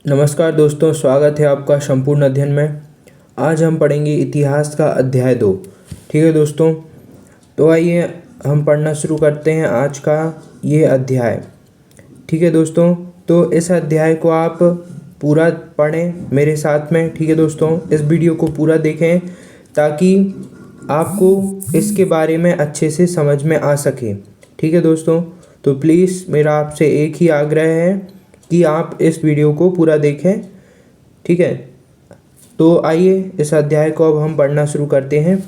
नमस्कार दोस्तों, स्वागत है आपका संपूर्ण अध्ययन में। आज हम पढ़ेंगे इतिहास का अध्याय 2। ठीक है दोस्तों, तो आइए हम पढ़ना शुरू करते हैं आज का ये अध्याय। ठीक है दोस्तों, तो इस अध्याय को आप पूरा पढ़ें मेरे साथ में। ठीक है दोस्तों, इस वीडियो को पूरा देखें ताकि आपको इसके बारे में अच्छे से समझ में आ सके। ठीक है दोस्तों, तो प्लीज़ मेरा आपसे एक ही आग्रह है कि आप इस वीडियो को पूरा देखें। ठीक है, तो आइए इस अध्याय को अब हम पढ़ना शुरू करते हैं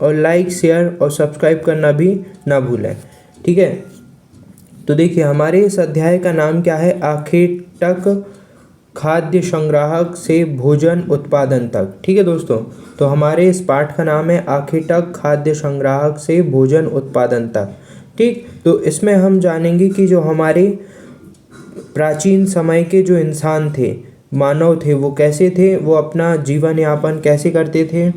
और लाइक, शेयर और सब्सक्राइब करना भी ना भूलें। ठीक है, तो देखिए हमारे इस अध्याय का नाम क्या है, आखेटक खाद्य संग्राहक से भोजन उत्पादन तक। ठीक है दोस्तों, तो हमारे इस पाठ का नाम है आखेटक खाद्य संग्राहक से भोजन उत्पादन तक। ठीक, तो इसमें हम जानेंगे कि जो हमारे प्राचीन समय के जो इंसान थे, मानव थे, वो कैसे थे, वो अपना जीवन यापन कैसे करते थे,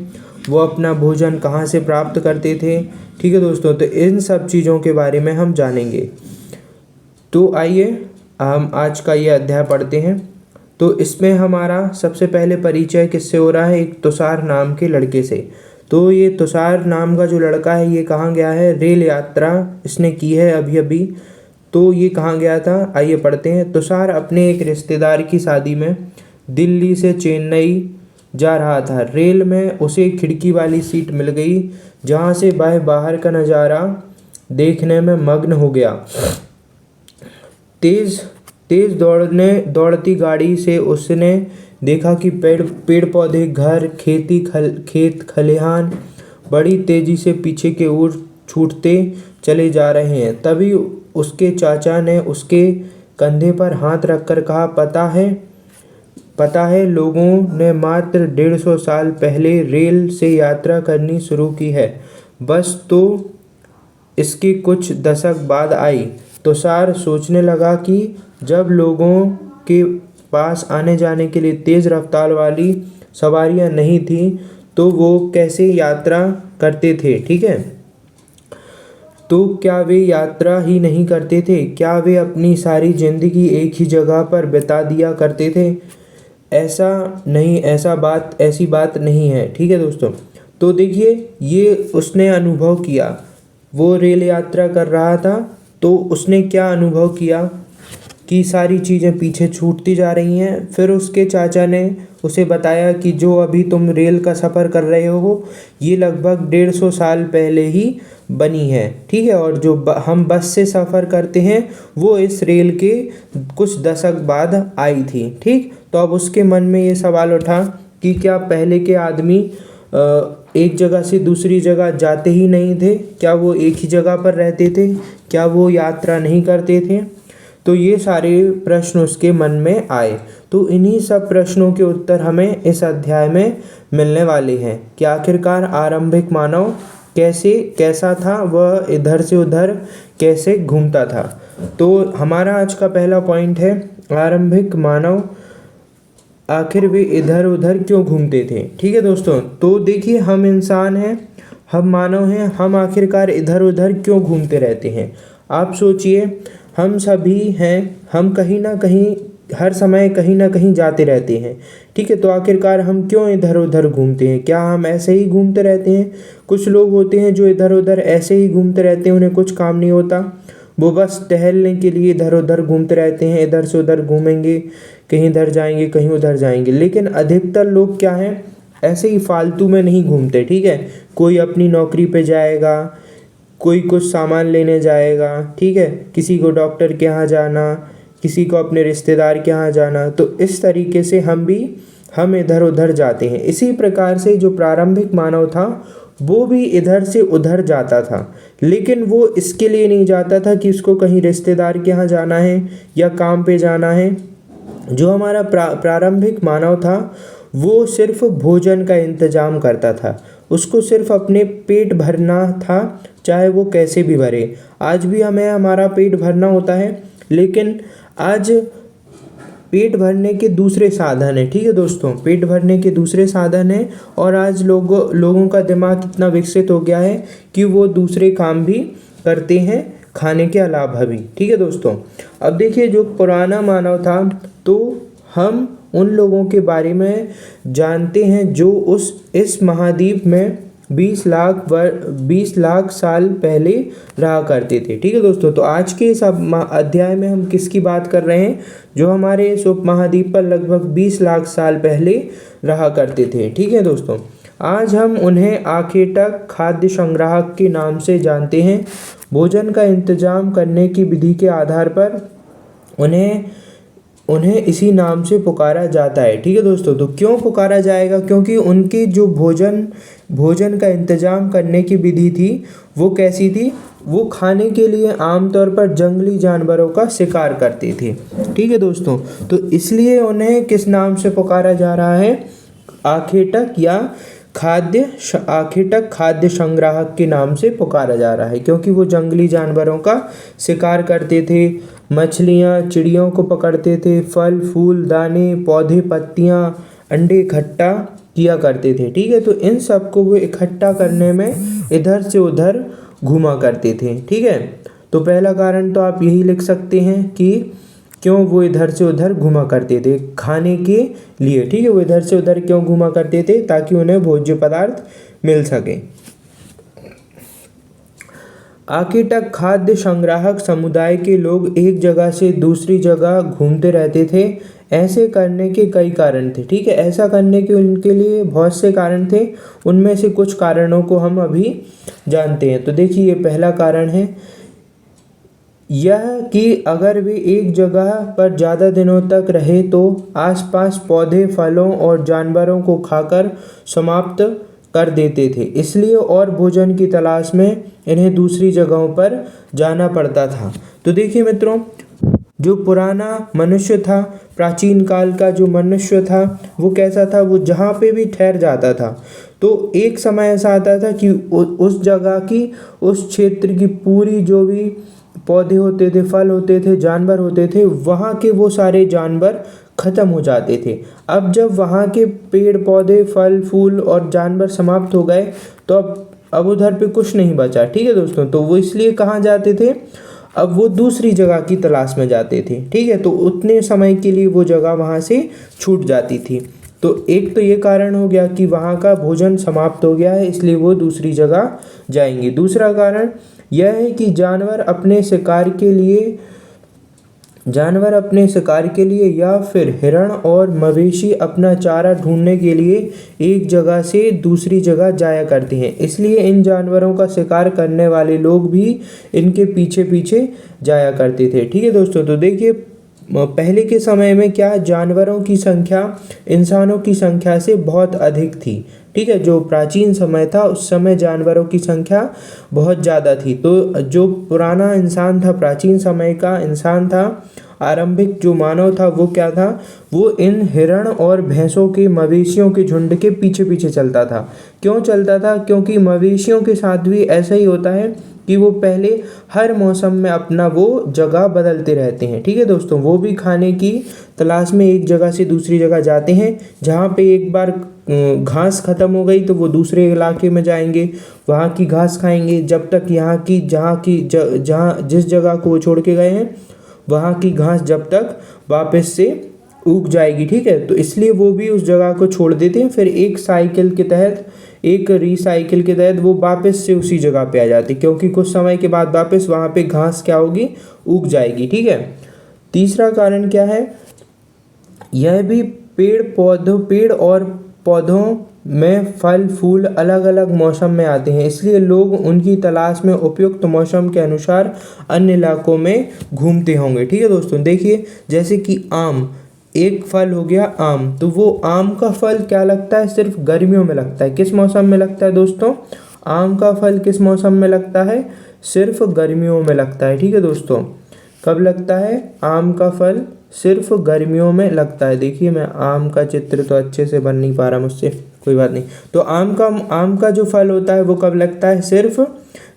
वो अपना भोजन कहाँ से प्राप्त करते थे। ठीक है दोस्तों, तो इन सब चीज़ों के बारे में हम जानेंगे। तो आइए हम आज का ये अध्याय पढ़ते हैं। तो इसमें हमारा सबसे पहले परिचय किससे हो रहा है, एक तुषार नाम के लड़के से। तो ये तुषार नाम का जो लड़का है ये कहाँ गया है, रेल यात्रा इसने की है अभी अभी। तो ये कहाँ गया था, आइए पढ़ते हैं। तुषार अपने एक रिश्तेदार की शादी में दिल्ली से चेन्नई जा रहा था। रेल में उसे खिड़की वाली सीट मिल गई जहाँ से वह बाहर का नज़ारा देखने में मग्न हो गया। तेज तेज दौड़ती गाड़ी से उसने देखा कि पेड़ पौधे, घर, खेत खलिहान बड़ी तेजी से पीछे की ओर छूटते चले जा रहे हैं। तभी उसके चाचा ने उसके कंधे पर हाथ रखकर कहा, पता है लोगों ने मात्र 150 साल पहले रेल से यात्रा करनी शुरू की है, बस तो इसके कुछ दशक बाद आई। तुषार सोचने लगा कि जब लोगों के पास आने जाने के लिए तेज़ रफ्तार वाली सवारियां नहीं थी तो वो कैसे यात्रा करते थे। ठीक है, तो क्या वे यात्रा ही नहीं करते थे, क्या वे अपनी सारी ज़िंदगी एक ही जगह पर बिता दिया करते थे। ऐसी बात नहीं है। ठीक है दोस्तों, तो देखिए ये उसने अनुभव किया, वो रेल यात्रा कर रहा था तो उसने क्या अनुभव किया कि सारी चीज़ें पीछे छूटती जा रही हैं। फिर उसके चाचा ने उसे बताया कि जो अभी तुम रेल का सफ़र कर रहे हो ये लगभग 150 साल पहले ही बनी है। ठीक है, और जो हम बस से सफ़र करते हैं वो इस रेल के कुछ दशक बाद आई थी। ठीक, तो अब उसके मन में ये सवाल उठा कि क्या पहले के आदमी एक जगह से दूसरी जगह जाते ही नहीं थे, क्या वो एक ही जगह पर रहते थे, क्या वो यात्रा नहीं करते थे। तो ये सारे प्रश्न उसके मन में आए। तो इन्हीं सब प्रश्नों के उत्तर हमें इस अध्याय में मिलने वाले हैं कि आखिरकार आरंभिक मानव कैसा था, वह इधर से उधर कैसे घूमता था। तो हमारा आज का पहला पॉइंट है, आरंभिक मानव आखिर वे इधर उधर क्यों घूमते थे। ठीक है दोस्तों, तो देखिए हम इंसान हैं, हम मानव हैं, हम आखिरकार इधर उधर क्यों घूमते रहते हैं। आप सोचिए, हम सभी हैं, हम कहीं ना कहीं हर समय कहीं ना कहीं जाते रहते हैं। ठीक है, तो आखिरकार हम क्यों इधर उधर घूमते हैं, क्या हम ऐसे ही घूमते रहते हैं। कुछ लोग होते हैं जो इधर उधर ऐसे ही घूमते रहते हैं, उन्हें कुछ काम नहीं होता, वो बस टहलने के लिए इधर उधर घूमते रहते हैं, इधर से उधर घूमेंगे, कहीं इधर जाएंगे कहीं उधर जाएंगे। लेकिन अधिकतर लोग क्या हैं, ऐसे ही फालतू में नहीं घूमते। ठीक है, कोई अपनी नौकरी पे जाएगा, कोई कुछ सामान लेने जाएगा, ठीक है, किसी को डॉक्टर के यहाँ जाना, किसी को अपने रिश्तेदार के यहाँ जाना। तो इस तरीके से हम इधर उधर जाते हैं। इसी प्रकार से जो प्रारंभिक मानव था वो भी इधर से उधर जाता था, लेकिन वो इसके लिए नहीं जाता था कि उसको कहीं रिश्तेदार के यहाँ जाना है या काम पे जाना है। जो हमारा प्रारंभिक मानव था वो सिर्फ भोजन का इंतजाम करता था, उसको सिर्फ अपने पेट भरना था, चाहे वो कैसे भी भरे। आज भी हमें हमारा पेट भरना होता है, लेकिन आज पेट भरने के दूसरे साधन है। ठीक है दोस्तों, पेट भरने के दूसरे साधन है और आज लोगों का दिमाग इतना विकसित हो गया है कि वो दूसरे काम भी करते हैं खाने के अलावा भी। ठीक है दोस्तों, अब देखिए जो पुराना मानव था तो हम उन लोगों के बारे में जानते हैं जो इस महाद्वीप में 20 लाख साल पहले रहा करते थे। ठीक है दोस्तों, तो आज के इस अध्याय में हम किसकी बात कर रहे हैं? जो हमारे इस उपमहाद्वीप पर लगभग 20 लाख साल पहले रहा करते थे। ठीक है दोस्तों, आज हम उन्हें आखेटक खाद्य संग्राहक के नाम से जानते हैं। भोजन का इंतजाम करने की विधि के आधार पर उन्हें इसी नाम से पुकारा जाता है। ठीक है दोस्तों, तो क्यों पुकारा जाएगा? क्योंकि उनकी जो भोजन का इंतजाम करने की विधि थी वो कैसी थी? वो खाने के लिए आमतौर पर जंगली जानवरों का शिकार करते थे। ठीक है दोस्तों, तो इसलिए उन्हें किस नाम से पुकारा जा रहा है? आखेटक खाद्य संग्राहक के नाम से पुकारा जा रहा है, क्योंकि वो जंगली जानवरों का शिकार करते थे, मछलियाँ चिड़ियों को पकड़ते थे, फल फूल दाने पौधे पत्तियाँ अंडे इकट्ठा किया करते थे। ठीक है, तो इन सब को वो इकट्ठा करने में इधर से उधर घूमा करते थे। ठीक है, तो पहला कारण तो आप यही लिख सकते हैं कि क्यों वो इधर से उधर घूमा करते थे खाने के लिए। ठीक है, वो इधर से उधर क्यों घूमा करते थे? ताकि उन्हें भोज्य पदार्थ मिल सके। आखेटक खाद्य संग्राहक समुदाय के लोग एक जगह से दूसरी जगह घूमते रहते थे। ऐसे करने के कई कारण थे। ठीक है, ऐसा करने के उनके लिए बहुत से कारण थे। उनमें से कुछ कारणों को हम अभी जानते हैं। तो देखिए, ये पहला कारण है यह कि अगर वे एक जगह पर ज़्यादा दिनों तक रहे तो आसपास पौधे फलों और जानवरों को खाकर समाप्त कर देते थे, इसलिए और भोजन की तलाश में इन्हें दूसरी जगहों पर जाना पड़ता था। तो देखिए मित्रों, जो पुराना मनुष्य था, प्राचीन काल का जो मनुष्य था, वो कैसा था? वो जहाँ पे भी ठहर जाता था तो एक समय ऐसा आता था कि उस जगह की, उस क्षेत्र की पूरी जो भी पौधे होते थे, फल होते थे, जानवर होते थे, वहाँ के वो सारे जानवर ख़त्म हो जाते थे। अब जब वहाँ के पेड़ पौधे फल फूल और जानवर समाप्त हो गए तो अब उधर पे कुछ नहीं बचा। ठीक है दोस्तों, तो वो इसलिए कहाँ जाते थे? अब वो दूसरी जगह की तलाश में जाते थे। ठीक है, तो उतने समय के लिए वो जगह वहाँ से छूट जाती थी। तो एक तो ये कारण हो गया कि वहाँ का भोजन समाप्त हो गया है, इसलिए वो दूसरी जगह जाएंगे। दूसरा कारण यह है कि जानवर अपने शिकार के लिए या फिर हिरण और मवेशी अपना चारा ढूंढने के लिए एक जगह से दूसरी जगह जाया करते हैं, इसलिए इन जानवरों का शिकार करने वाले लोग भी इनके पीछे पीछे जाया करते थे। ठीक है दोस्तों, तो देखिए पहले के समय में क्या जानवरों की संख्या इंसानों की संख्या से बहुत अधिक थी। ठीक है, जो प्राचीन समय था उस समय जानवरों की संख्या बहुत ज़्यादा थी। तो जो पुराना इंसान था, प्राचीन समय का इंसान था, आरंभिक जो मानव था, वो क्या था? वो इन हिरण और भैंसों के मवेशियों के झुंड के पीछे पीछे चलता था। क्यों चलता था? क्योंकि मवेशियों के साथ भी ऐसा ही होता है कि वो पहले हर मौसम में अपना वो जगह बदलते रहते हैं। ठीक है दोस्तों, वो भी खाने की तलाश में एक जगह से दूसरी जगह जाते हैं। जहाँ पे एक बार घास ख़त्म हो गई तो वो दूसरे इलाके में जाएंगे, वहाँ की घास खाएंगे जब तक जिस जगह को वो छोड़ के गए हैं वहाँ की घास जब तक वापस से उग जाएगी। ठीक है, तो इसलिए वो भी उस जगह को छोड़ देते हैं। फिर एक रीसाइकिल के तहत वो वापस से उसी जगह पे आ जाती, क्योंकि कुछ समय के बाद वापस वहाँ पे घास क्या होगी? उग जाएगी। ठीक है, तीसरा कारण क्या है? यह भी पेड़ और पौधों में फल फूल अलग अलग मौसम में आते हैं, इसलिए लोग उनकी तलाश में उपयुक्त मौसम के अनुसार अन्य इलाकों में घूमते होंगे। ठीक है दोस्तों, देखिए जैसे कि आम, एक फल हो गया आम, तो वो आम का फल क्या लगता है? सिर्फ गर्मियों में लगता है। किस मौसम में लगता है दोस्तों? आम का फल किस मौसम में लगता है? सिर्फ गर्मियों में लगता है। ठीक है दोस्तों, कब लगता है? आम का फल सिर्फ गर्मियों में लगता है। देखिए मैं आम का चित्र तो अच्छे से बन नहीं पा रहा मुझसे, कोई बात नहीं। तो आम का जो फल होता है वो कब लगता है? सिर्फ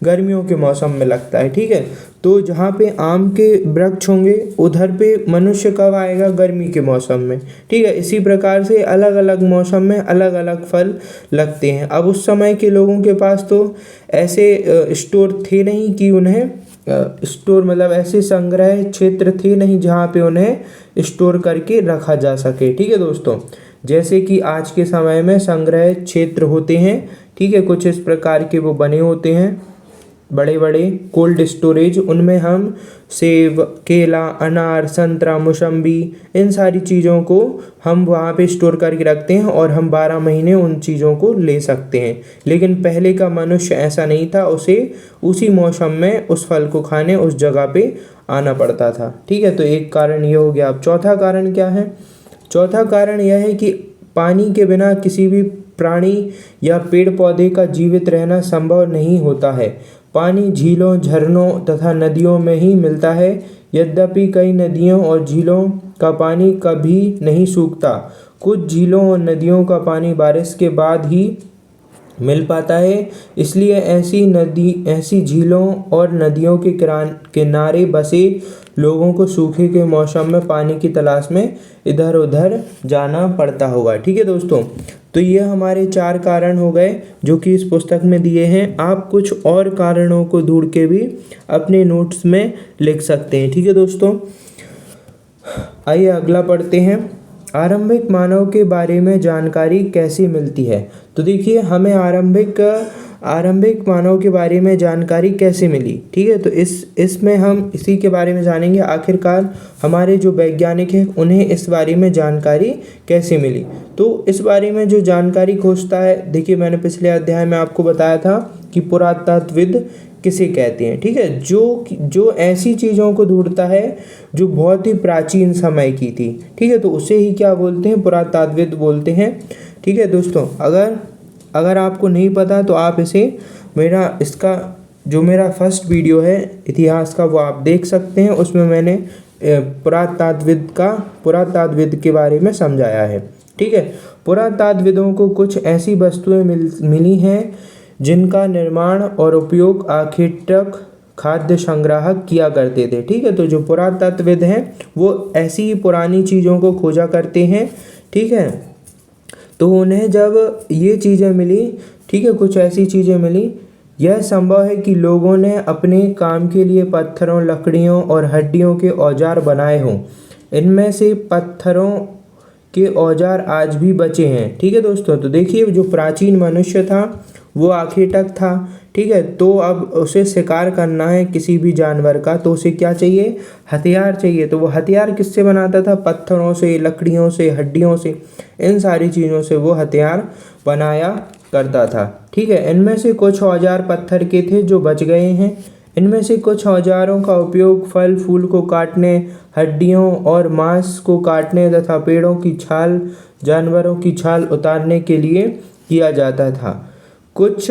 गर्मियों के मौसम में लगता है। ठीक है, तो जहाँ पे आम के वृक्ष होंगे उधर पे मनुष्य कब आएगा? गर्मी के मौसम में। ठीक है, इसी प्रकार से अलग अलग मौसम में अलग अलग फल लगते हैं। अब उस समय के लोगों के पास तो ऐसे स्टोर थे नहीं कि उन्हें स्टोर मतलब ऐसे संग्रह क्षेत्र थे नहीं जहाँ पे उन्हें स्टोर करके रखा जा सके। ठीक है दोस्तों, जैसे कि आज के समय में संग्रह क्षेत्र होते हैं, ठीक है, कुछ इस प्रकार के वो बने होते हैं, बड़े बड़े कोल्ड स्टोरेज, उनमें हम सेब, केला, अनार, संतरा, मौसम्बी, इन सारी चीज़ों को हम वहाँ पे स्टोर करके रखते हैं और हम 12 महीने उन चीज़ों को ले सकते हैं। लेकिन पहले का मनुष्य ऐसा नहीं था, उसे उसी मौसम में उस फल को खाने उस जगह पे आना पड़ता था। ठीक है, तो एक कारण ये हो गया। अब चौथा कारण क्या है? चौथा कारण यह है कि पानी के बिना किसी भी प्राणी या पेड़ पौधे का जीवित रहना संभव नहीं होता है। पानी झीलों, झरनों तथा नदियों में ही मिलता है। यद्यपि कई नदियों और झीलों का पानी कभी नहीं सूखता। कुछ झीलों और नदियों का पानी बारिश के बाद ही मिल पाता है। इसलिए ऐसी झीलों और नदियों के किनारे बसे लोगों को सूखे के मौसम में पानी की तलाश में इधर उधर जाना पड़ता होगा। ठीक है दोस्तों, तो ये हमारे 4 कारण हो गए जो कि इस पुस्तक में दिए हैं। आप कुछ और कारणों को ढूंढ के भी अपने नोट्स में लिख सकते हैं। ठीक है दोस्तों, आइए अगला पढ़ते हैं। आरंभिक मानव के बारे में जानकारी कैसे मिलती है? तो देखिए, हमें आरंभिक मानव के बारे में जानकारी कैसे मिली। ठीक है, तो इसमें हम इसी के बारे में जानेंगे। आखिरकार हमारे जो वैज्ञानिक हैं उन्हें इस बारे में जानकारी कैसे मिली। तो इस बारे में जो जानकारी खोजता है, देखिए मैंने पिछले अध्याय में आपको बताया था कि पुरातत्वविद किसे कहते हैं। ठीक है, जो ऐसी चीज़ों को ढूंढता है जो बहुत ही प्राचीन समय की थी। ठीक है, तो उसे ही क्या बोलते हैं? पुरातत्वविद बोलते हैं। ठीक है दोस्तों, अगर आपको नहीं पता तो आप मेरा फर्स्ट वीडियो है इतिहास का, वो आप देख सकते हैं। उसमें मैंने पुरातत्वविद के बारे में समझाया है। ठीक है, पुरातत्वविदों को कुछ ऐसी वस्तुएं मिली हैं जिनका निर्माण और उपयोग आखेटक खाद्य संग्राहक किया करते थे। ठीक है, तो जो पुरातत्वविद हैं वो ऐसी ही पुरानी चीज़ों को खोजा करते हैं। ठीक है, तो उन्हें जब ये चीज़ें मिली, ठीक है, कुछ ऐसी चीज़ें मिली, यह संभव है कि लोगों ने अपने काम के लिए पत्थरों, लकड़ियों और हड्डियों के औजार बनाए हों। इनमें से पत्थरों के औजार आज भी बचे हैं। ठीक है दोस्तों, तो देखिए जो प्राचीन मनुष्य था वो आखेटक था। ठीक है, तो अब उसे शिकार करना है किसी भी जानवर का, तो उसे क्या चाहिए? हथियार चाहिए। तो वो हथियार किससे बनाता था? पत्थरों से, लकड़ियों से, हड्डियों से, इन सारी चीज़ों से वो हथियार बनाया करता था। ठीक है, इनमें से कुछ औजार पत्थर के थे जो बच गए हैं। इनमें से कुछ औजारों का उपयोग फल फूल को काटने, हड्डियों और मांस को काटने तथा पेड़ों की छाल, जानवरों की छाल उतारने के लिए किया जाता था। कुछ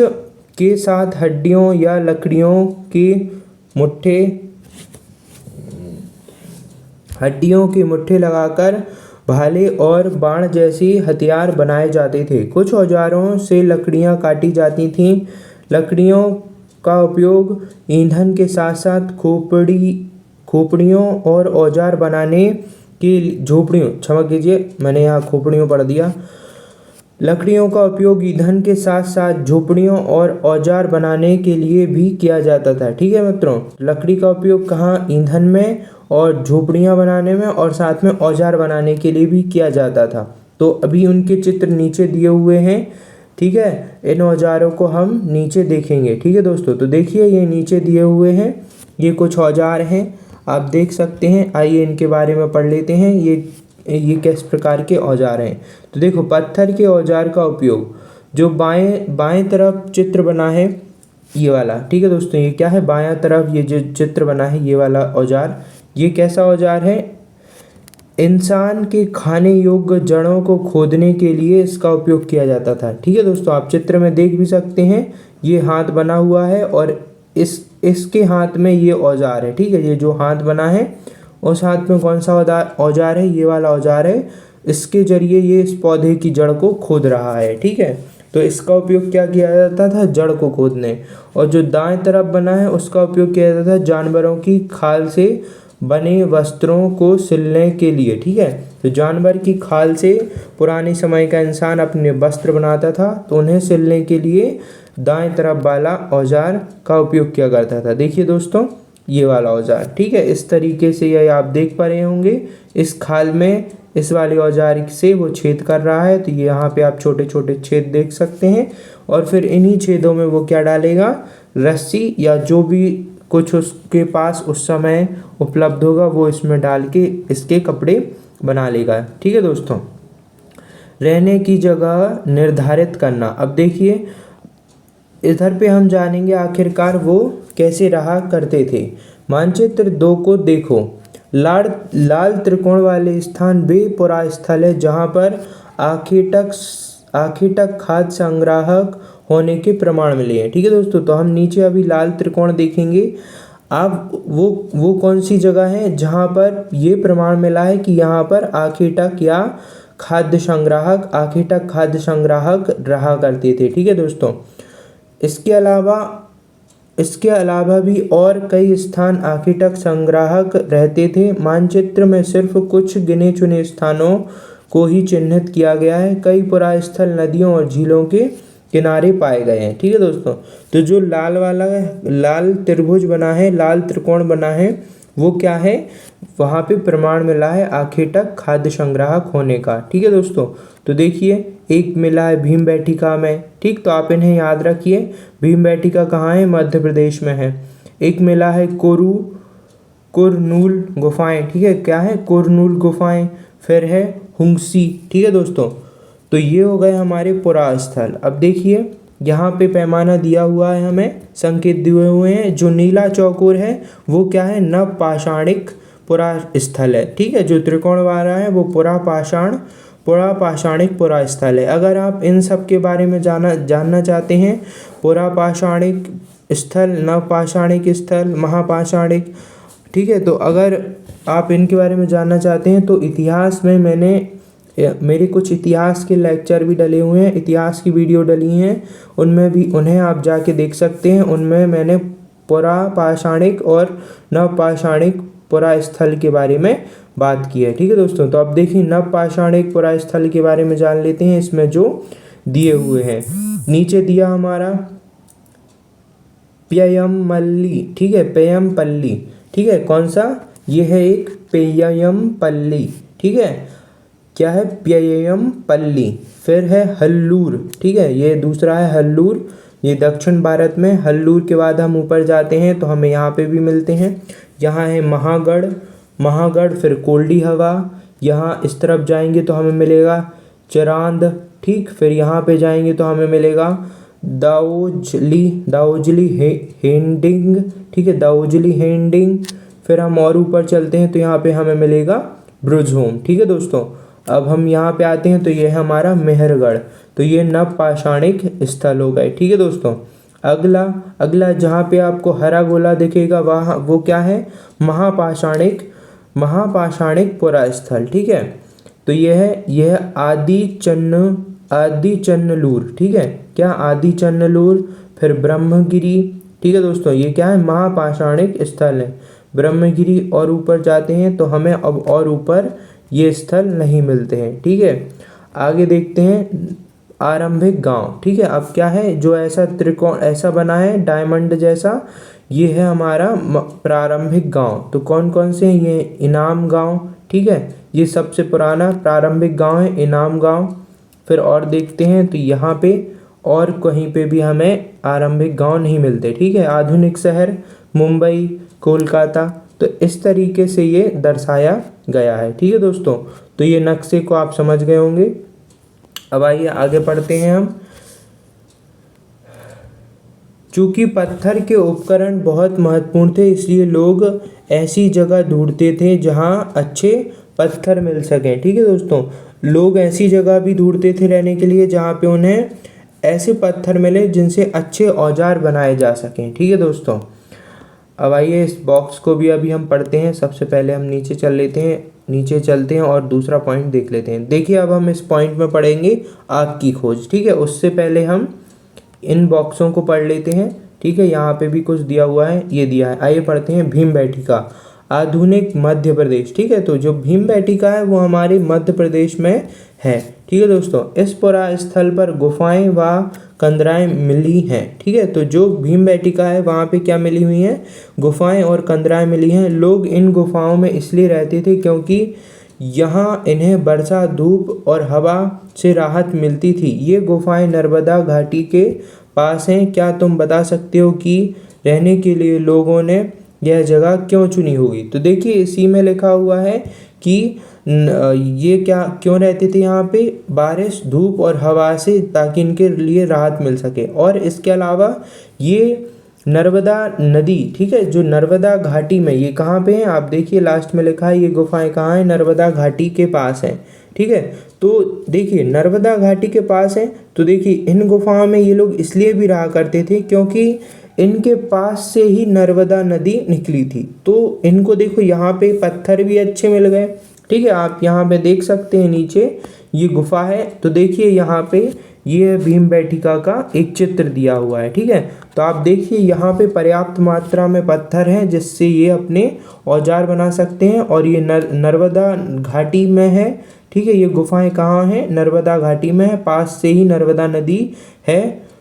के साथ हड्डियों या लकड़ियों के मुट्ठे लगाकर भाले और बाण जैसी हथियार बनाए जाते थे। कुछ औजारों से लकड़ियां काटी जाती थीं। लकड़ियों का उपयोग ईंधन के साथ साथ खोपड़ियों और औजार बनाने के झोपड़ियों, क्षमा कीजिए मैंने यहाँ खोपड़ियों पढ़ दिया। लकड़ियों का उपयोग ईंधन के साथ साथ झोपड़ियों और औजार बनाने के लिए भी किया जाता था। ठीक है मित्रों, लकड़ी का उपयोग कहाँ? ईंधन में और झोपड़ियाँ बनाने में और साथ में औजार बनाने के लिए भी किया जाता था। तो अभी उनके चित्र नीचे दिए हुए हैं। ठीक है, इन औजारों को हम नीचे देखेंगे। ठीक है दोस्तों, तो देखिए ये नीचे दिए हुए हैं, ये कुछ औजार हैं, आप देख सकते हैं। आइए इनके बारे में पढ़ लेते हैं। ये किस प्रकार के औजार हैं। तो देखो, पत्थर के औजार का उपयोग, जो बाएं तरफ चित्र बना है ये वाला। ठीक है दोस्तों, ये क्या है? बायां तरफ ये जो चित्र बना है ये वाला औजार, ये कैसा औजार है? इंसान के खाने योग्य जड़ों को खोदने के लिए इसका उपयोग किया जाता था। ठीक है दोस्तों, आप चित्र में देख भी सकते हैं, ये हाथ बना हुआ है और इसके हाथ में ये औजार है। ठीक है, ये जो हाथ बना है उस हाथ में कौन सा औजार है? ये वाला औजार है। इसके जरिए ये इस पौधे की जड़ को खोद रहा है। ठीक है, तो इसका उपयोग क्या किया जाता था? जड़ को खोदने। और जो दाएं तरफ बना है उसका उपयोग किया जाता था जानवरों की खाल से बने वस्त्रों को सिलने के लिए। ठीक है, तो जानवर की खाल से पुराने समय का इंसान अपने वस्त्र बनाता था, तो उन्हें सिलने के लिए दाएं तरफ वाला औजार का उपयोग किया करता था। देखिए दोस्तों, ये वाला औजार, ठीक है। इस तरीके से ये आप देख पा रहे होंगे, इस खाल में इस वाले औजार से वो छेद कर रहा है, तो ये यहाँ पे आप छोटे छोटे छेद देख सकते हैं। और फिर इन्हीं छेदों में वो क्या डालेगा, रस्सी या जो भी कुछ उसके पास उस समय उपलब्ध होगा वो इसमें डाल के इसके कपड़े बना लेगा, ठीक है दोस्तों। रहने की जगह निर्धारित करना। अब देखिए इधर पे हम जानेंगे आखिरकार वो कैसे रहा करते थे। मानचित्र 2 को देखो। लाल त्रिकोण वाले स्थान वे पुरा स्थल है जहाँ पर आखेटक खाद्य संग्राहक होने के प्रमाण मिले हैं, ठीक है दोस्तों। तो हम नीचे अभी लाल त्रिकोण देखेंगे। अब वो कौन सी जगह है जहाँ पर ये प्रमाण मिला है कि यहाँ पर आखेटक खाद्य संग्राहक रहा करते थे, ठीक है दोस्तों। इसके अलावा भी और कई स्थान आखेटक संग्राहक रहते थे। मानचित्र में सिर्फ कुछ गिने चुने स्थानों को ही चिन्हित किया गया है। कई पुरास्थल नदियों और झीलों के किनारे पाए गए हैं, ठीक है दोस्तों। तो जो लाल त्रिभुज बना है, लाल त्रिकोण बना है, वो क्या है, वहाँ पे प्रमाण मिला है आखेटक खाद्य संग्राहक होने का, ठीक है दोस्तों। तो देखिए एक मिला है भीमबेटका में, ठीक, तो आप इन्हें याद रखिए। भीमबेटका कहाँ है, मध्य प्रदेश में है। एक मिला है कुरनूल गुफाएं, ठीक है, क्या है, कुरनूल गुफाएं। फिर है हुंगसी, ठीक है दोस्तों। तो ये हो गए हमारे पुरास्थल। अब देखिए यहाँ पे पैमाना दिया हुआ है, हमें संकेत दिए हुए हैं। जो नीला चौकोर है वो क्या है, नवपाषाणिक पुरास्थल है, ठीक है। जो त्रिकोण वाला है वो पुरापाषाणिक पुरास्थल है। अगर आप इन सब के बारे में जानना चाहते हैं, पुरापाषाणिक स्थल, नवपाषाणिक स्थल, महापाषाणिक, ठीक है, तो अगर आप इनके बारे में जानना चाहते हैं तो इतिहास में मेरे कुछ इतिहास के लेक्चर भी डले हुए हैं, इतिहास की वीडियो डली हैं, उन्हें आप जाके देख सकते हैं। उनमें मैंने पुरापाषाणिक और नवपाषाणिक पुरास्थल के बारे में बात की है, ठीक है दोस्तों। तो अब देखिए नवपाषाणिक पुरास्थल के बारे में जान लेते हैं। इसमें जो दिए हुए हैं, नीचे दिया हमारा पेयमपल्ली, ठीक है, पेयमपल्ली, ठीक है, कौन सा, ये है एक पेयमपल्ली, ठीक है, क्या है, पेयमपल्ली। फिर है हल्लूर, ठीक है, ये दूसरा है हल्लूर, ये दक्षिण भारत में। हल्लूर के बाद हम ऊपर जाते हैं तो हमें यहाँ पे भी मिलते हैं। यहाँ है महागढ़, फिर कोल्डी हवा। यहाँ इस तरफ जाएंगे तो हमें मिलेगा चिरांद, ठीक। फिर यहाँ पे जाएंगे तो हमें मिलेगा दाओजली हेंडिंग, ठीक है, दाओजली हेंडिंग। फिर हम और ऊपर चलते हैं तो यहाँ पे हमें मिलेगा ब्रुजहोम, ठीक है दोस्तों। अब हम यहाँ पे आते हैं तो ये है हमारा मेहरगढ़। तो ये नवपाषाणिक स्थल हो गए, ठीक है दोस्तों। अगला जहाँ पे आपको हरा गोला दिखेगा वहाँ वो क्या है, महापाषाणिक पुरास्थल, ठीक है। तो यह आदि चन्नलूर, ठीक है, क्या, आदि चन्नलूर। फिर ब्रह्मगिरी, ठीक है दोस्तों, ये क्या है, महापाषाणिक स्थल है, ब्रह्मगिरी। और ऊपर जाते हैं तो हमें अब और ऊपर ये स्थल नहीं मिलते हैं, ठीक है। आगे देखते हैं आरंभिक गांव, ठीक है। अब क्या है, जो ऐसा त्रिकोण ऐसा बना है डायमंड जैसा, ये है हमारा प्रारंभिक गांव। तो कौन कौन से हैं, ये इनाम गांव, ठीक है, ये सबसे पुराना प्रारंभिक गांव है, इनाम गांव। फिर और देखते हैं तो यहाँ पे और कहीं पे भी हमें आरंभिक गांव नहीं मिलते, ठीक है। आधुनिक शहर मुंबई, कोलकाता। तो इस तरीके से ये दर्शाया गया है, ठीक है दोस्तों। तो ये नक्शे को आप समझ गए होंगे। अब आइए आगे पढ़ते हैं हम। चूंकि पत्थर के उपकरण बहुत महत्वपूर्ण थे, इसलिए लोग ऐसी जगह ढूंढते थे जहां अच्छे पत्थर मिल सकें, ठीक है दोस्तों। लोग ऐसी जगह भी ढूंढते थे रहने के लिए जहां पे उन्हें ऐसे पत्थर मिले जिनसे अच्छे औजार बनाए जा सकें, ठीक है दोस्तों। अब आइए इस बॉक्स को भी अभी हम पढ़ते हैं। सबसे पहले हम नीचे चलते हैं और दूसरा पॉइंट देख लेते हैं। देखिए अब हम इस पॉइंट में पढ़ेंगे आग की खोज, ठीक है। उससे पहले हम इन बॉक्सों को पढ़ लेते हैं, ठीक है। यहाँ पे भी कुछ दिया हुआ है, ये दिया है। आइए पढ़ते हैं भीमबेटका, आधुनिक मध्य प्रदेश, ठीक है। तो जो भीमबेटका है वो हमारे मध्य प्रदेश में है, ठीक है दोस्तों। इस पुरा स्थल पर गुफाएं व कंदराएं मिली हैं। ठीक है, तो जो भीमबेटका है वहाँ पे क्या मिली हुई हैं, गुफाएं और कंदराएं मिली हैं। लोग इन गुफाओं में इसलिए रहते थे क्योंकि यहाँ इन्हें वर्षा, धूप और हवा से राहत मिलती थी। ये गुफाएं नर्मदा घाटी के पास हैं। क्या तुम बता सकते हो कि रहने के लिए लोगों ने यह जगह क्यों चुनी होगी? तो देखिए इसी में लिखा हुआ है कि ये क्या क्यों रहते थे यहाँ पे, बारिश, धूप और हवा से, ताकि इनके लिए राहत मिल सके। और इसके अलावा ये नर्मदा नदी, ठीक है, जो नर्मदा घाटी में, ये कहाँ पे है, आप देखिए लास्ट में लिखा है ये गुफाएं कहाँ है, नर्मदा घाटी के पास है। ठीक है, तो देखिए नर्मदा घाटी के पास है, तो देखिए इन गुफाओं में ये लोग इसलिए भी रहा करते थे क्योंकि इनके पास से ही नर्मदा नदी निकली थी। तो इनको देखो यहाँ पे पत्थर भी अच्छे मिल गए। ठीक है, आप यहाँ पे देख सकते हैं नीचे ये गुफा है, तो देखिए यहाँ पे ये भीमबेटका का एक चित्र दिया हुआ है। ठीक है, तो आप देखिए यहाँ पे पर्याप्त मात्रा में पत्थर हैं जिससे ये अपने औजार बना सकते हैं। और ये नर्मदा घाटी में है। ठीक है, ये गुफाएं कहाँ हैं, नर्मदा घाटी में है, पास से ही नर्मदा नदी है,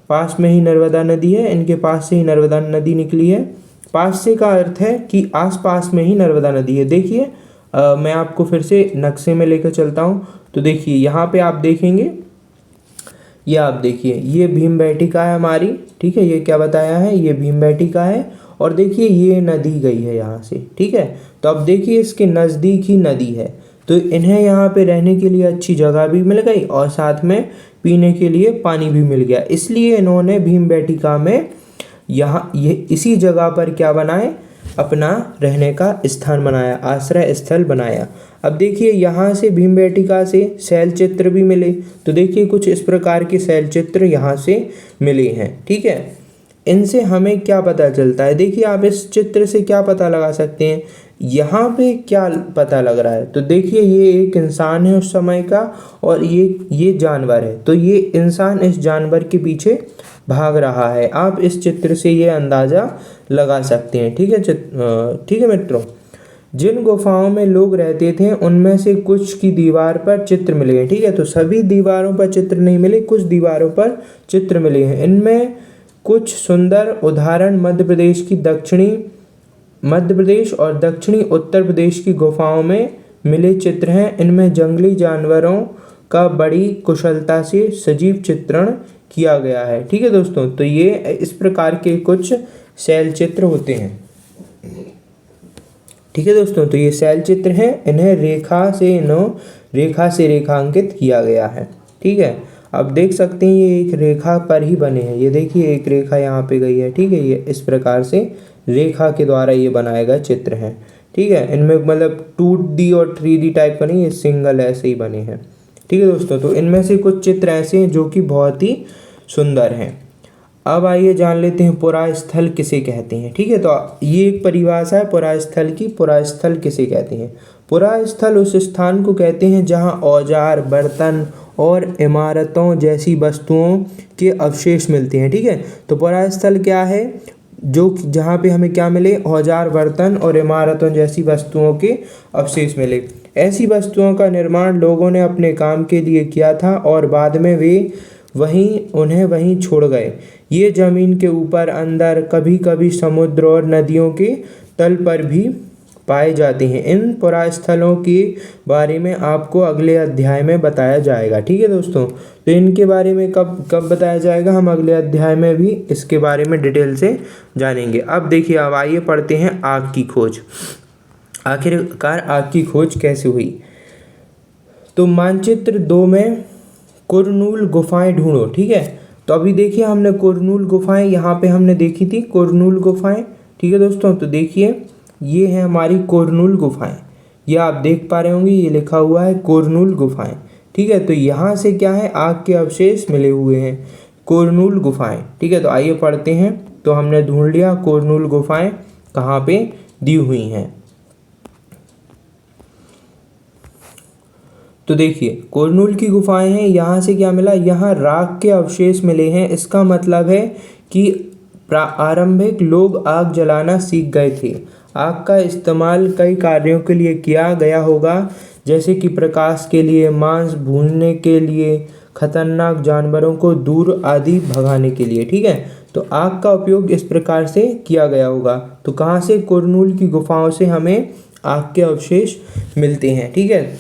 पास में ही नर्मदा नदी है, इनके पास से ही नर्मदा नदी निकली है। पास से का अर्थ है कि आस पास में ही नर्मदा नदी है। देखिए मैं आपको फिर से नक्शे में लेकर चलता हूँ। तो देखिए यहाँ पे आप देखेंगे, ये आप देखिए ये भीमबेटका है हमारी। ठीक है, ये क्या बताया है, ये भीमबेटका है। और देखिए ये नदी गई है यहाँ से। ठीक है, तो अब देखिए इसके नज़दीक ही नदी है, तो इन्हें यहाँ पे रहने के लिए अच्छी जगह भी मिल गई और साथ में पीने के लिए पानी भी मिल गया। इसलिए इन्होंने भीमबेटका में यहाँ ये इसी जगह पर क्या बनाए, अपना रहने का स्थान बनाया, आश्रय स्थल बनाया। अब देखिए यहाँ से भीमबेटका से शैल चित्र भी मिले, तो देखिए कुछ इस प्रकार के शैल चित्र यहाँ से मिले हैं। ठीक है, इनसे हमें क्या पता चलता है, देखिए आप इस चित्र से क्या पता लगा सकते हैं, यहाँ पे क्या पता लग रहा है। तो देखिए ये एक इंसान है उस समय का और ये जानवर है, तो ये इंसान इस जानवर के पीछे भाग रहा है। आप इस चित्र से ये अंदाज़ा लगा सकते हैं। ठीक है, ठीक है मित्रों, जिन गुफाओं में लोग रहते थे उनमें से कुछ की दीवार पर चित्र मिले हैं। ठीक है, तो सभी दीवारों पर चित्र नहीं मिले, कुछ दीवारों पर चित्र मिले हैं। इनमें कुछ सुंदर उदाहरण मध्य प्रदेश और दक्षिणी उत्तर प्रदेश की गुफाओं में मिले चित्र हैं। इनमें जंगली जानवरों का बड़ी कुशलता से सजीव चित्रण किया गया है। ठीक है दोस्तों, तो ये इस प्रकार के कुछ शैल चित्र होते हैं। ठीक है दोस्तों, तो ये शैल चित्र हैं, इन्हें रेखा से रेखांकित किया गया है। ठीक है, अब देख सकते हैं ये एक रेखा पर ही बने हैं। ये देखिए एक रेखा यहाँ पे गई है। ठीक है, ये इस प्रकार से रेखा के द्वारा ये बनाए गए चित्र हैं। ठीक है, इनमें मतलब 2D और 3D टाइप का नहीं, ये सिंगल ऐसे ही बने हैं। ठीक है दोस्तों, तो इनमें से कुछ चित्र ऐसे हैं जो कि बहुत ही सुंदर हैं। अब आइए जान लेते हैं पुरास्थल किसे कहते हैं। ठीक है, तो ये एक परिभाषा है पुरास्थल की। पुरास्थल किसे कहते हैं? पुरास्थल उस स्थान को कहते हैं जहां औजार, बर्तन और इमारतों जैसी वस्तुओं के अवशेष मिलते हैं। ठीक है, तो पुरास्थल क्या है, जो जहाँ पे हमें क्या मिले, औजार, बर्तन और इमारतों जैसी वस्तुओं के अवशेष मिले। ऐसी वस्तुओं का निर्माण लोगों ने अपने काम के लिए किया था और बाद में वे उन्हें वहीं छोड़ गए। ये ज़मीन के ऊपर, अंदर, कभी कभी समुद्र और नदियों के तल पर भी पाए जाते हैं। इन पुरास्थलों के बारे में आपको अगले अध्याय में बताया जाएगा। ठीक है दोस्तों, तो इनके बारे में कब बताया जाएगा, हम अगले अध्याय में भी इसके बारे में डिटेल से जानेंगे। अब देखिए, अब आइए पढ़ते हैं आग की खोज। आखिरकार आग की खोज कैसे हुई? तो मानचित्र 2 में कुरनूल गुफाएं ढूंढो। ठीक है, तो अभी देखिए हमने कुरनूल गुफाएं यहाँ पे हमने देखी थी, कुरनूल गुफाएं। ठीक है दोस्तों, तो देखिए ये है हमारी कुरनूल गुफाएं, ये आप देख पा रहे होंगे, ये लिखा हुआ है कुरनूल गुफाएं। ठीक है, तो यहाँ से क्या है, आग के अवशेष मिले हुए हैं, कुरनूल गुफाएं। ठीक है, तो आइए पढ़ते हैं। तो हमने ढूंढ लिया कुरनूल गुफाएं कहाँ पे दी हुई हैं। तो देखिए कुरनूल की गुफाएं हैं, यहाँ से क्या मिला, यहाँ राख के अवशेष मिले हैं। इसका मतलब है कि प्रारंभिक लोग आग जलाना सीख गए थे। आग का इस्तेमाल कई कार्यों के लिए किया गया होगा, जैसे कि प्रकाश के लिए, मांस भूनने के लिए, खतरनाक जानवरों को दूर आदि भगाने के लिए। ठीक है, तो आग का उपयोग इस प्रकार से किया गया होगा। तो कहाँ से? कुरनूल की गुफाओं से हमें आग के अवशेष मिलते हैं। ठीक है,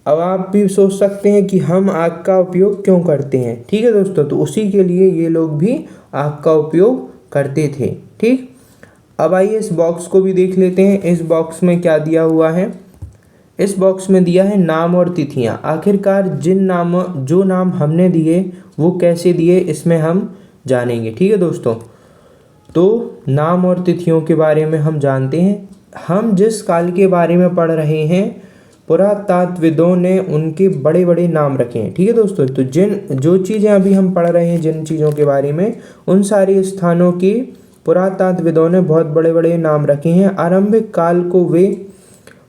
अब आप भी सोच सकते हैं कि हम आग का उपयोग क्यों करते हैं। ठीक है दोस्तों, तो उसी के लिए ये लोग भी आग का उपयोग करते थे। ठीक, अब आइए इस बॉक्स को भी देख लेते हैं। इस बॉक्स में क्या दिया हुआ है? इस बॉक्स में दिया है नाम और तिथियां। आखिरकार जो नाम हमने दिए वो कैसे दिए, इसमें हम जानेंगे। ठीक है दोस्तों, तो नाम और तिथियों के बारे में हम जानते हैं। हम जिस काल के बारे में पढ़ रहे हैं, पुरातत्वविदों ने उनके बड़े बड़े नाम रखे हैं। ठीक है दोस्तों, तो जो चीज़ें अभी हम पढ़ रहे हैं, जिन चीज़ों के बारे में, उन सारे स्थानों की पुरातत्वविदों ने बहुत बड़े बड़े नाम रखे हैं। आरंभिक काल को वे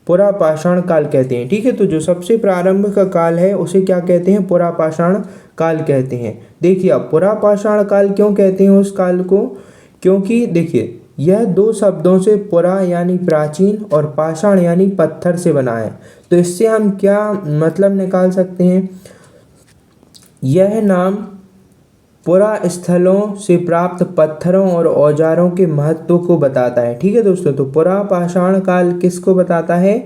पुरापाषाण काल कहते हैं। ठीक है, तो जो सबसे प्रारंभ का काल है उसे क्या कहते हैं? पुरापाषाण काल कहते हैं। देखिए, अब पुरापाषाण काल क्यों कहते हैं उस काल को? क्योंकि देखिए, यह दो शब्दों से पुरा यानी प्राचीन और पाषाण यानी पत्थर से बना है। तो इससे हम क्या मतलब निकाल सकते हैं? यह नाम पुरा स्थलों से प्राप्त पत्थरों और औजारों के महत्व को बताता है। ठीक है दोस्तों, तो पुरा पाषाण काल किसको बताता है?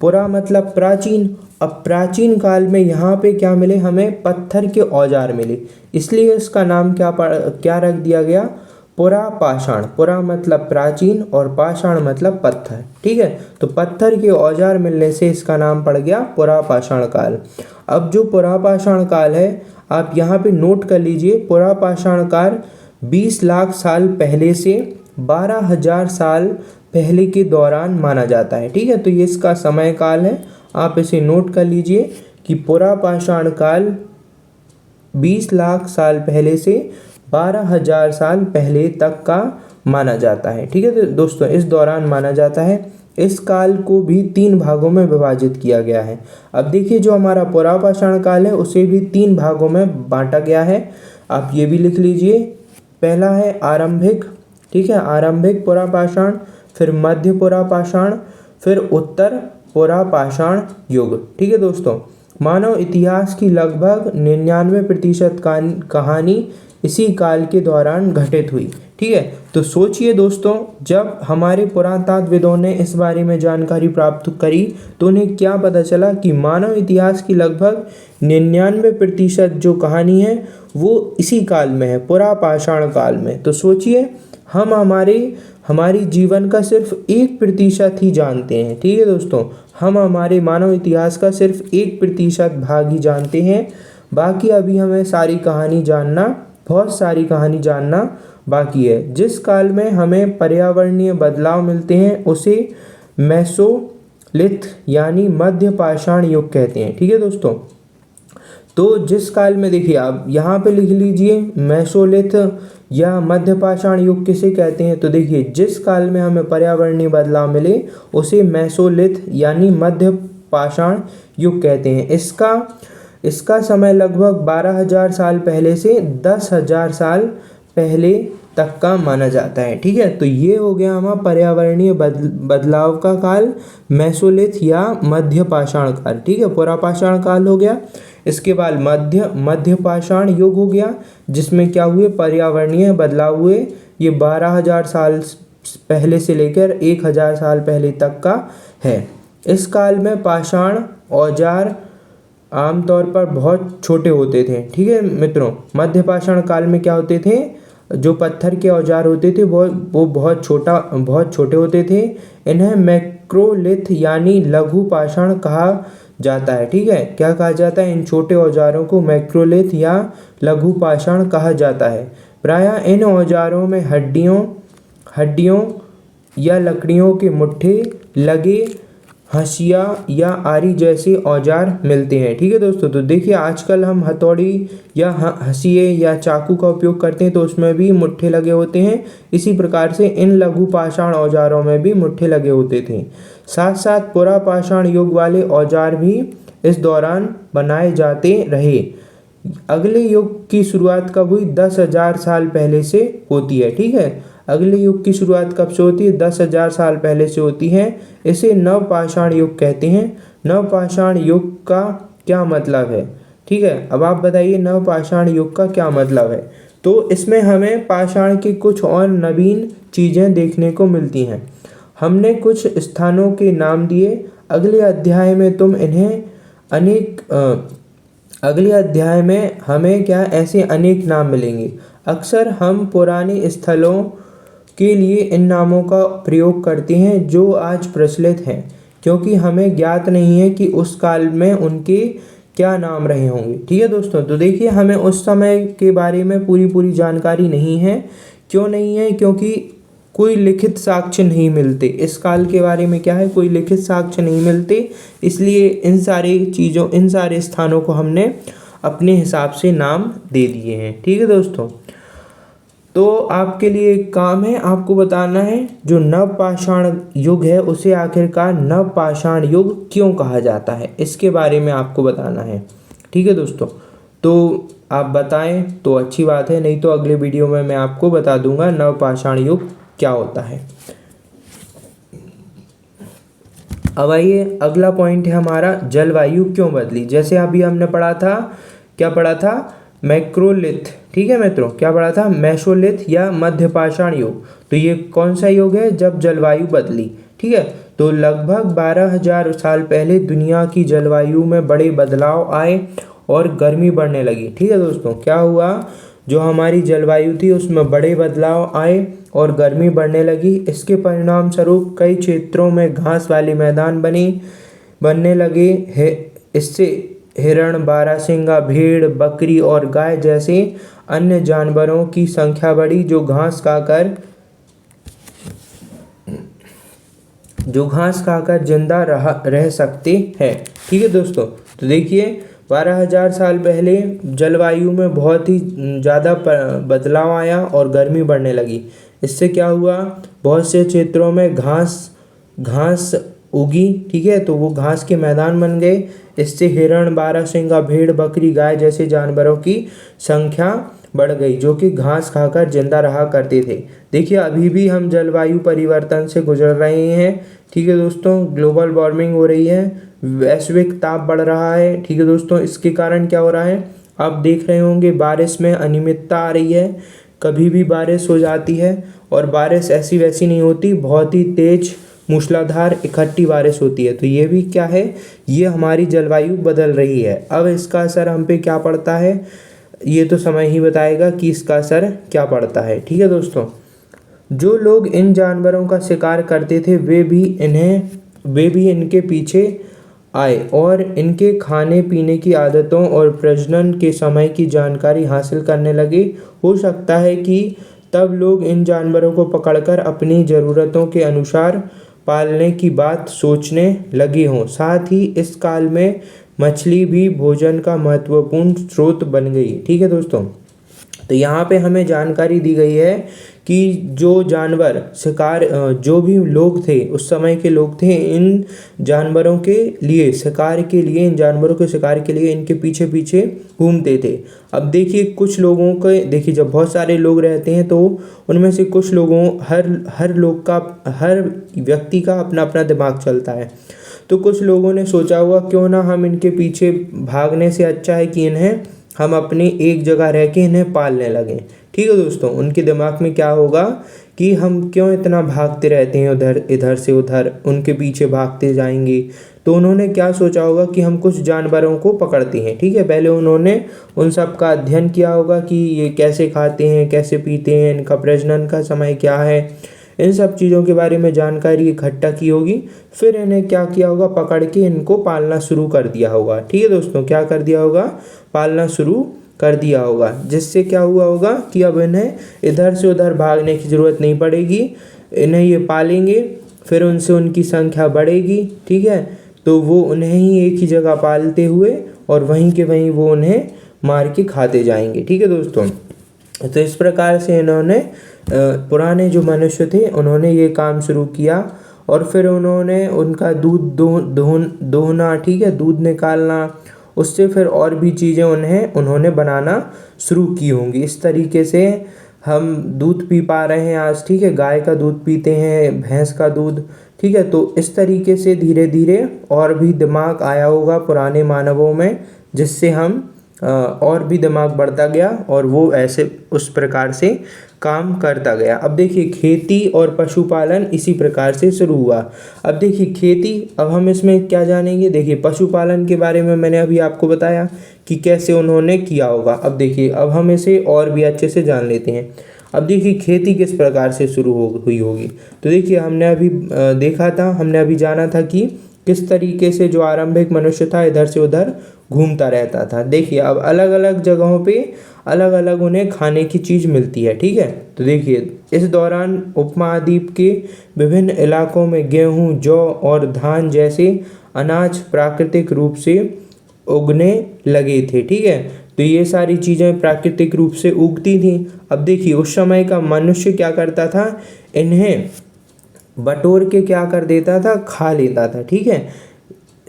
पुरा मतलब प्राचीन। अब प्राचीन काल में यहाँ पे क्या मिले हमें? पत्थर के औजार मिले, इसलिए इसका नाम क्या रख दिया गया? पुरा पाषाण। पुरा मतलब प्राचीन और पाषाण मतलब पत्थर। ठीक है, तो पत्थर के औजार मिलने से इसका नाम पड़ गया पुरा पाषाण काल। अब जो पुरा पाषाण काल है, आप यहाँ पे नोट कर लीजिए, पुरा पाषाण काल 20 लाख साल पहले से 12,000 साल पहले के दौरान माना जाता है। ठीक है, तो ये इसका समय काल है, आप इसे नोट कर लीजिए कि पुरा पाषाण काल 20 लाख साल पहले से 12,000 साल पहले तक का माना जाता है। ठीक है तो दोस्तों, इस दौरान माना जाता है। इस काल को भी 3 भागों में विभाजित किया गया है। अब देखिए, जो हमारा पुरापाषाण काल है उसे भी 3 भागों में बांटा गया है। आप ये भी लिख लीजिए। पहला है आरंभिक, ठीक है, आरंभिक पुरापाषाण, फिर मध्य पुरापाषाण, फिर उत्तर पुरापाषाण युग। ठीक है दोस्तों, मानव इतिहास की लगभग 99% कहानी इसी काल के दौरान घटित हुई। ठीक है, तो सोचिए दोस्तों, जब हमारे पुरातत्वविदों ने इस बारे में जानकारी प्राप्त करी तो उन्हें क्या पता चला कि मानव इतिहास की लगभग 99% जो कहानी है वो इसी काल में है, पुरापाषाण काल में। तो सोचिए, हम हमारी जीवन का सिर्फ 1% ही जानते हैं। ठीक है दोस्तों, हम हमारे मानव इतिहास का सिर्फ 1% भाग ही जानते हैं। बाकी अभी हमें बहुत सारी कहानी जानना बाकी है। जिस काल में हमें पर्यावरणीय बदलाव मिलते हैं उसे मेसोलिथ यानी मध्य पाषाण युग कहते हैं। ठीक है दोस्तों, तो जिस काल में, देखिए आप यहाँ पे लिख लीजिए, मेसोलिथ या मध्य पाषाण युग किसे कहते हैं? तो देखिए, जिस काल में हमें पर्यावरणीय बदलाव मिले उसे मेसोलिथ यानी मध्य पाषाण युग कहते हैं। इसका समय लगभग 12,000 साल पहले से 10,000 साल पहले तक का माना जाता है। ठीक है, तो ये हो गया हमारा पर्यावरणीय बदलाव का काल, मेसोलिथ या मध्य पाषाण काल। ठीक है, पुरापाषाण काल हो गया। इसके बाद मध्य पाषाण युग हो गया, जिसमें क्या हुए? पर्यावरणीय बदलाव हुए। ये 12,000 साल पहले से लेकर 1,000 साल पहले तक का है। इस काल में पाषाण औजार आमतौर पर बहुत छोटे होते थे। ठीक है मित्रों, मध्य पाषाण काल में क्या होते थे? जो पत्थर के औजार होते थे वो बहुत छोटे होते थे। इन्हें मैक्रोलिथ यानी लघु पाषाण कहा जाता है। ठीक है, क्या कहा जाता है? इन छोटे औजारों को मैक्रोलिथ या लघु पाषाण कहा जाता है। प्रायः इन औजारों में हड्डियों या लकड़ियों के मुट्ठे लगे हंसिया या आरी जैसे औजार मिलते हैं। ठीक है दोस्तों, तो देखिए, आजकल हम हथौड़ी या हंसिए या चाकू का उपयोग करते हैं तो उसमें भी मुट्ठे लगे होते हैं। इसी प्रकार से इन लघु पाषाण औजारों में भी मुट्ठे लगे होते थे। साथ साथ पुरापाषाण युग वाले औजार भी इस दौरान बनाए जाते रहे। अगले युग की शुरुआत कब हुई? 10,000 साल पहले से होती है। ठीक है, अगले युग की शुरुआत कब से होती है? 10,000 साल पहले से होती है। इसे नवपाषाण युग कहते हैं। नवपाषाण युग का क्या मतलब है? ठीक है, अब आप बताइए नवपाषाण युग का क्या मतलब है। तो इसमें हमें पाषाण की कुछ और नवीन चीज़ें देखने को मिलती हैं। हमने कुछ स्थानों के नाम दिए, अगले अध्याय में तुम इन्हें अनेक अगले अध्याय में हमें क्या ऐसे अनेक नाम मिलेंगे। अक्सर हम पुराने स्थलों के लिए इन नामों का प्रयोग करते हैं जो आज प्रचलित हैं, क्योंकि हमें ज्ञात नहीं है कि उस काल में उनके क्या नाम रहे होंगे। ठीक है दोस्तों, तो देखिए हमें उस समय के बारे में पूरी जानकारी नहीं है। क्यों नहीं है? क्योंकि कोई लिखित साक्ष्य नहीं मिलते। इस काल के बारे में क्या है, कोई लिखित साक्ष्य नहीं मिलते, इसलिए इन सारे स्थानों को हमने अपने हिसाब से नाम दे दिए हैं। ठीक है दोस्तों, तो आपके लिए एक काम है, आपको बताना है जो नवपाषाण युग है उसे आखिरकार नवपाषाण युग क्यों कहा जाता है, इसके बारे में आपको बताना है। ठीक है दोस्तों, तो आप बताएं तो अच्छी बात है, नहीं तो अगले वीडियो में मैं आपको बता दूंगा नवपाषाण युग क्या होता है। अब आइए अगला पॉइंट है हमारा, जलवायु क्यों बदली। जैसे अभी हमने पढ़ा था, क्या पढ़ा था, मैक्रोलिथ। ठीक है मित्रों, क्या पढ़ा था, मेसोलिथ या मध्यपाषाण युग। तो ये कौन सा युग है जब जलवायु बदली। ठीक है, तो लगभग 12,000 साल पहले दुनिया की जलवायु में बड़े बदलाव आए और गर्मी बढ़ने लगी। ठीक है दोस्तों, क्या हुआ, जो हमारी जलवायु थी उसमें बड़े बदलाव आए और गर्मी बढ़ने लगी। इसके परिणाम स्वरूप कई क्षेत्रों में घास वाले मैदान बनने लगे है। इससे हिरण, बारहसिंगा, भेड़, बकरी और गाय जैसे अन्य जानवरों की संख्या बढ़ी जो घास खाकर जिंदा रह सकते हैं। ठीक है दोस्तों, तो देखिए 12,000 साल पहले जलवायु में बहुत ही ज़्यादा बदलाव आया और गर्मी बढ़ने लगी। इससे क्या हुआ, बहुत से क्षेत्रों में घास उगी। ठीक है, तो वो घास के मैदान बन गए। इससे हिरण, बारहसिंगा, भेड़, बकरी, गाय जैसे जानवरों की संख्या बढ़ गई जो कि घास खाकर जिंदा रहा करते थे। देखिए अभी भी हम जलवायु परिवर्तन से गुजर रहे हैं। ठीक है दोस्तों, ग्लोबल वार्मिंग हो रही है, वैश्विक ताप बढ़ रहा है। ठीक है दोस्तों, इसके कारण क्या हो रहा है, आप देख रहे होंगे बारिश में अनियमितता आ रही है, कभी भी बारिश हो जाती है और बारिश ऐसी वैसी नहीं होती, बहुत ही तेज मूसलाधार इकट्ठी बारिश होती है। तो ये भी क्या है, ये हमारी जलवायु बदल रही है। अब इसका असर हम पे क्या पड़ता है, ये तो समय ही बताएगा कि इसका असर क्या पड़ता है। ठीक है दोस्तों, जो लोग इन जानवरों का शिकार करते थे वे भी इनके पीछे आए और इनके खाने पीने की आदतों और प्रजनन के समय की जानकारी हासिल करने लगे। हो सकता है कि तब लोग इन जानवरों को पकड़कर अपनी ज़रूरतों के अनुसार पालने की बात सोचने लगे हों। साथ ही इस काल में मछली भी भोजन का महत्वपूर्ण स्रोत बन गई। ठीक है दोस्तों, तो यहाँ पे हमें जानकारी दी गई है कि जो जानवर जो भी लोग थे उस समय के लोग थे, इन जानवरों के लिए शिकार के लिए इन जानवरों के शिकार के लिए इनके पीछे पीछे घूमते थे। अब देखिए कुछ लोगों के, देखिए जब बहुत सारे लोग रहते हैं तो उनमें से कुछ लोगों हर व्यक्ति का अपना अपना दिमाग चलता है। तो कुछ लोगों ने सोचा हुआ क्यों ना हम इनके पीछे भागने से अच्छा है कि इन्हें हम अपनी एक जगह रह के इन्हें पालने लगें। ठीक है दोस्तों, उनके दिमाग में क्या होगा कि हम क्यों इतना भागते रहते हैं इधर से उधर, उनके पीछे भागते जाएंगे। तो उन्होंने क्या सोचा होगा कि हम कुछ जानवरों को पकड़ते हैं। ठीक है, पहले उन्होंने उन सब का अध्ययन किया होगा कि ये कैसे खाते हैं, कैसे पीते हैं, इनका प्रजनन का समय क्या है, इन सब चीज़ों के बारे में जानकारी इकट्ठा की होगी। फिर इन्हें क्या किया होगा, पकड़ के इनको पालना शुरू कर दिया होगा। ठीक है दोस्तों, क्या कर दिया होगा, पालना शुरू कर दिया होगा, जिससे क्या हुआ होगा कि अब इन्हें इधर से उधर भागने की ज़रूरत नहीं पड़ेगी। इन्हें ये पालेंगे, फिर उनसे उनकी संख्या बढ़ेगी। ठीक है, तो वो उन्हें ही एक ही जगह पालते हुए और वहीं के वहीं वो उन्हें मार के खाते जाएंगे। ठीक है दोस्तों, तो इस प्रकार से इन्होंने पुराने जो मनुष्य थे उन्होंने ये काम शुरू किया और फिर उन्होंने उनका दूध दोहना, ठीक है, दूध निकालना, उससे फिर और भी चीज़ें उन्होंने बनाना शुरू की होंगी। इस तरीके से हम दूध पी पा रहे हैं आज। ठीक है, गाय का दूध पीते हैं, भैंस का दूध। ठीक है, तो इस तरीके से धीरे धीरे और भी दिमाग आया होगा पुराने मानवों में, जिससे हम और भी दिमाग बढ़ता गया और वो ऐसे उस प्रकार से काम करता गया। अब देखिए खेती और पशुपालन इसी प्रकार से शुरू हुआ। अब देखिए खेती, अब हम इसमें क्या जानेंगे, देखिए पशुपालन के बारे में मैंने अभी आपको बताया कि कैसे उन्होंने किया होगा। अब देखिए अब हम इसे और भी अच्छे से जान लेते हैं। अब देखिए खेती किस प्रकार से शुरू हुई होगी। तो देखिए हमने अभी देखा था, हमने अभी जाना था कि किस तरीके से जो आरंभिक मनुष्य था इधर से उधर घूमता रहता था। देखिए अब अलग अलग जगहों पे अलग अलग उन्हें खाने की चीज़ मिलती है, ठीक है। तो देखिए इस दौरान उपमहाद्वीप के विभिन्न इलाकों में गेहूँ, जौ और धान जैसे अनाज प्राकृतिक रूप से उगने लगे थे, ठीक है। तो ये सारी चीज़ें प्राकृतिक रूप से उगती थी। अब देखिए उस समय का मनुष्य क्या करता था, इन्हें बटोर के क्या कर देता था, खा लेता था, ठीक है।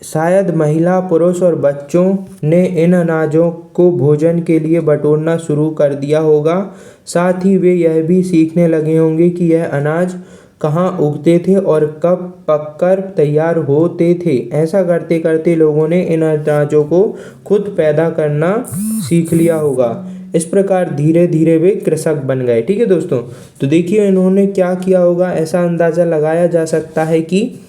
शायद महिला, पुरुष और बच्चों ने इन अनाजों को भोजन के लिए बटोरना शुरू कर दिया होगा। साथ ही वे यह भी सीखने लगे होंगे कि यह अनाज कहाँ उगते थे और कब पककर तैयार होते थे। ऐसा करते करते लोगों ने इन अनाजों को खुद पैदा करना सीख लिया होगा। इस प्रकार धीरे धीरे वे कृषक बन गए, ठीक है दोस्तों। तो देखिए इन्होंने क्या किया होगा, ऐसा अंदाज़ा लगाया जा सकता है कि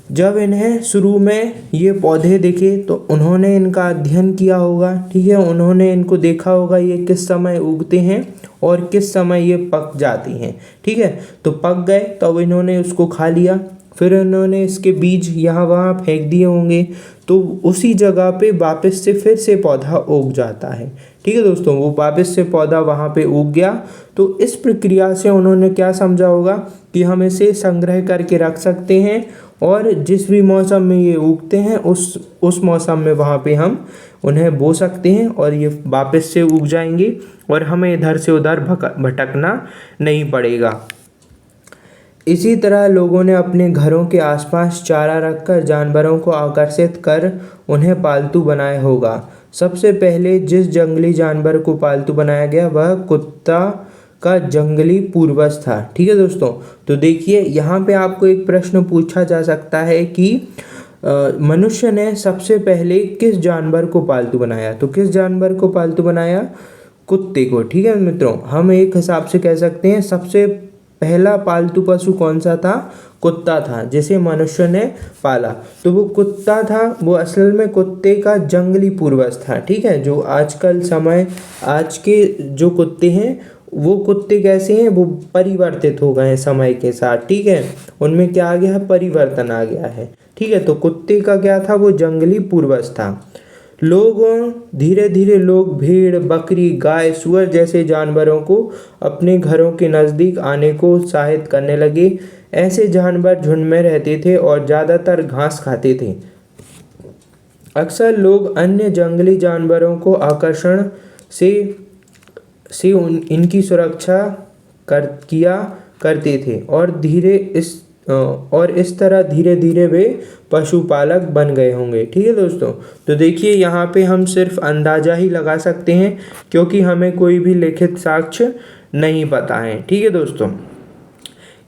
जब इन्हें शुरू में ये पौधे दिखे तो उन्होंने इनका अध्ययन किया होगा, ठीक है। उन्होंने इनको देखा होगा ये किस समय उगते हैं और किस समय ये पक जाती हैं, ठीक है। तो पक गए तो अब इन्होंने उसको खा लिया, फिर इन्होंने इसके बीज यहाँ वहाँ फेंक दिए होंगे, तो उसी जगह पे वापस से फिर से पौधा उग जाता है, ठीक है दोस्तों। वो वापस से पौधा वहाँ पे उग गया। तो इस प्रक्रिया से उन्होंने क्या समझा होगा कि हम इसे संग्रह करके रख सकते हैं और जिस भी मौसम में ये उगते हैं उस मौसम में वहाँ पे हम उन्हें बो सकते हैं और ये वापस से उग जाएंगे और हमें इधर से उधर भटकना नहीं पड़ेगा। इसी तरह लोगों ने अपने घरों के आसपास चारा रखकर जानवरों को आकर्षित कर उन्हें पालतू बनाया होगा। सबसे पहले जिस जंगली जानवर को पालतू बनाया गया वह कुत्ता का जंगली पूर्वज था, ठीक है दोस्तों। तो देखिए यहाँ पे आपको एक प्रश्न पूछा जा सकता है कि मनुष्य ने सबसे पहले किस जानवर को पालतू बनाया। तो किस जानवर को पालतू बनाया, कुत्ते को, ठीक है मित्रों। हम एक हिसाब से कह सकते हैं सबसे पहला पालतू पशु कौन सा था, कुत्ता था, जिसे मनुष्य ने पाला। तो वो कुत्ता था, वो असल में कुत्ते का जंगली पूर्वज था, ठीक है। जो आजकल समय आज के जो कुत्ते हैं वो कुत्ते कैसे हैं, वो परिवर्तित हो गए हैं समय के साथ, ठीक है। उनमें क्या आ गया है, परिवर्तन आ गया है, ठीक है। तो कुत्ते का क्या था, वो जंगली पूर्वज था। धीरे धीरे लोग भेड़, बकरी, गाय, सुअर जैसे जानवरों को अपने घरों के नज़दीक आने को उत्साहित करने लगे। ऐसे जानवर झुंड में रहते थे और ज़्यादातर घास खाते थे। अक्सर लोग अन्य जंगली जानवरों को आकर्षण से इनकी सुरक्षा किया करते थे और इस तरह धीरे धीरे वे पशुपालक बन गए होंगे, ठीक है दोस्तों। तो देखिए यहाँ पे हम सिर्फ अंदाज़ा ही लगा सकते हैं क्योंकि हमें कोई भी लिखित साक्ष्य नहीं पता है, ठीक है दोस्तों।